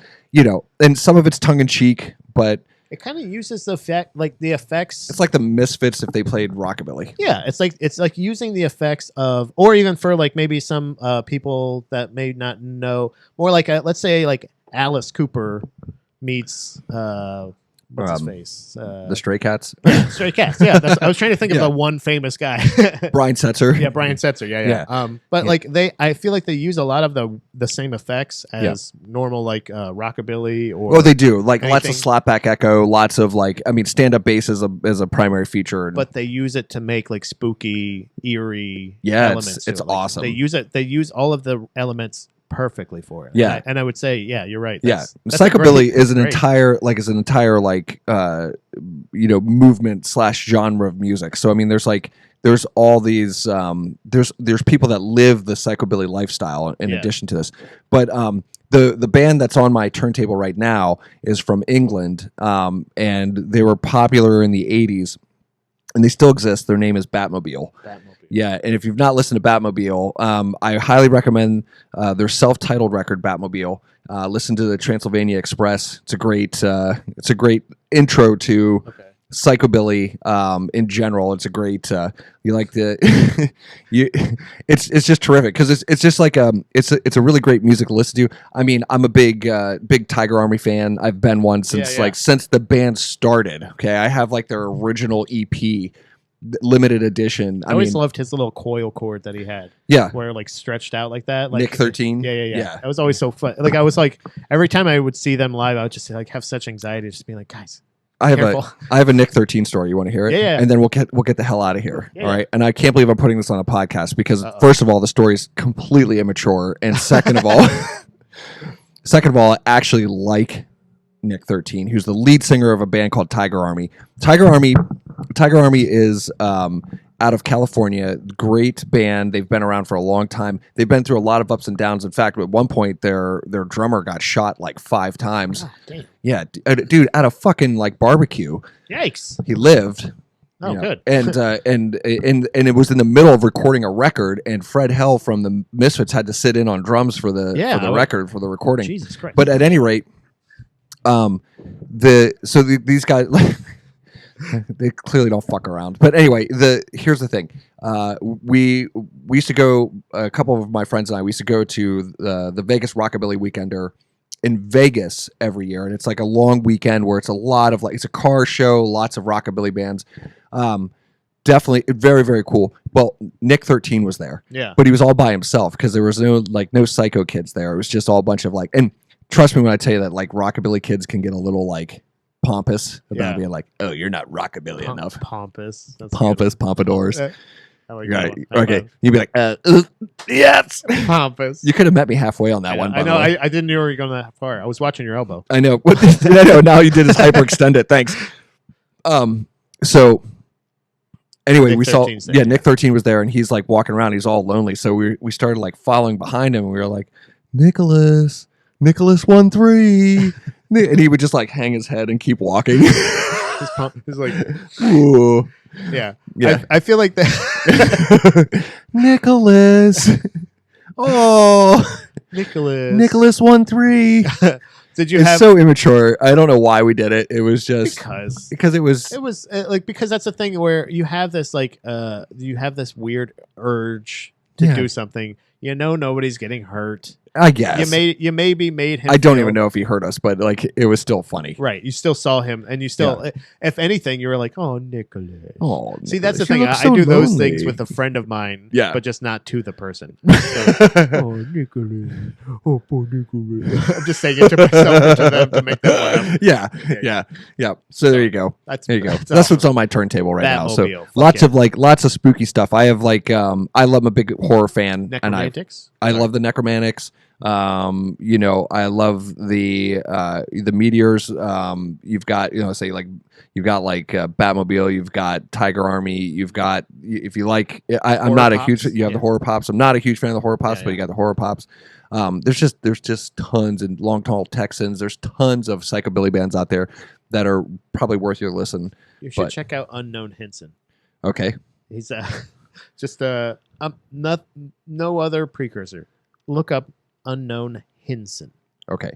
some of it's tongue in cheek, but it kind of uses the effects. It's like the Misfits if they played rockabilly. Yeah, it's like using the effects of, or even for like maybe some people that may not know, more like let's say like Alice Cooper meets what's his face? The Stray Cats. Yeah, Stray Cats. Yeah, I was trying to think of the one famous guy. Brian Setzer. Yeah, Brian Setzer. Yeah. But like I feel like they use a lot of the same effects as normal like rockabilly or. Oh, they do. Like anything. Lots of slapback echo, lots of like stand-up bass as a primary feature. But they use it to make like spooky, eerie elements. It's like, awesome. They use all of the elements perfectly for it. Yeah, and I would say, you're right. That's psychobilly is an entire movement / genre of music. So I mean, there's all these there's people that live the psychobilly lifestyle in addition to this, but the band that's on my turntable right now is from England, and they were popular in the 80s, and they still exist. Their name is Batmobile. Yeah, and if you've not listened to Batmobile, I highly recommend their self-titled record, Batmobile. Listen to the Transylvania Express. It's a great intro to psychobilly in general. It's a great you like the it's just terrific because it's just like it's a really great music to listen to. I mean, I'm a big Tiger Army fan. I've been one since since the band started. Okay, I have like their original EP. Limited edition. I always loved his little coil cord that he had. Yeah, where like stretched out like that. Like Nick 13. Yeah. That was always so fun. Like I was like every time I would see them live, I would just like have such anxiety, just being like, guys. I have a Nick 13 story. You want to hear it? Yeah. And then we'll get the hell out of here. Yeah. All right. And I can't believe I'm putting this on a podcast because first of all, the story is completely immature, and second of all, I actually like Nick 13, who's the lead singer of a band called Tiger Army. Tiger Army is out of California. Great band. They've been around for a long time. They've been through a lot of ups and downs. In fact, at one point, their drummer got shot like 5 times. Oh, damn. Yeah, dude, at a fucking like barbecue. Yikes. He lived. Oh, good. And it was in the middle of recording a record, and Fred Hell from the Misfits had to sit in on drums for the record, for the recording. Jesus Christ. But at any rate, these guys they clearly don't fuck around. But anyway, here's the thing. We used to go, a couple of my friends and I, we used to go to the Vegas Rockabilly Weekender in Vegas every year, and it's like a long weekend where it's a lot of it's a car show, lots of rockabilly bands. Definitely very, very cool. Well, Nick 13 was there. Yeah. But he was all by himself because there was no psycho kids there. It was just all a bunch of and trust me when I tell you that rockabilly kids can get a little pompous about being like, oh, you're not rockabilly enough. Pompous. That's Pompadours. I like right. That one. Okay. You'd be like, yes. Pompous. You could have met me halfway on that one. I know. I didn't know you were going that far. I was watching your elbow. I know. I know. Now you did is hyperextend it. Thanks. So anyway, we saw Nick 13 was there, and he's walking around. He's all lonely. So we started following behind him, and we were like, Nicholas 1-3. And he would just hang his head and keep walking. He's like, ooh. Yeah. I feel like that. Nicholas. Oh. Nicholas 1-3. Did you it's so immature. I don't know why we did it. It was just because it was because that's the thing where you have this you have this weird urge to do something. You know nobody's getting hurt. I guess. You maybe made him. I don't even know if he hurt us, but like it was still funny. Right. You still saw him, and you still, if anything, you were like, "Oh, Nicholas." Oh, see, that's the Nicholas, thing. so I do those lonely. things with a friend of mine, but just not to the person. So, oh, Nicholas. Oh, poor Nicholas. I'm just saying it to myself and to them to make them laugh. Yeah. So there you go. There you go. That's awesome. what's on my turntable right now. So Batmobile. lots of spooky stuff. I have I'm a big horror fan. Necromantics. I love the Necromantics. I love the meteors. You've got Batmobile. You've got Tiger Army. You've got, if you like, I'm not a huge. You have the horror pops. I'm not a huge fan of the horror pops, but you got the horror pops. There's just tons, and Long Tall Texans. There's tons of psychobilly bands out there that are probably worth your listen. You should check out Unknown Hinson. Okay, he's just no other precursor. Look up Unknown Hinson. Okay,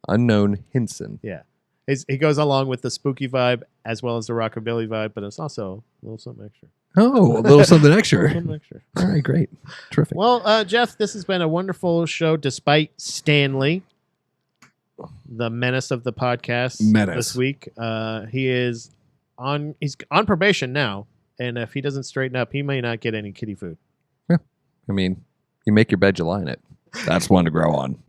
Unknown Hinson. Yeah, he goes along with the spooky vibe as well as the rockabilly vibe, but it's also a little something extra. Oh, a little something extra. Something extra. All right, great, terrific. Well, Jeff, this has been a wonderful show, despite Stanley, the menace of the podcast, this week. He's on probation now, and if he doesn't straighten up, he may not get any kitty food. Yeah, I mean, you make your bed, you lie in it. That's one to grow on.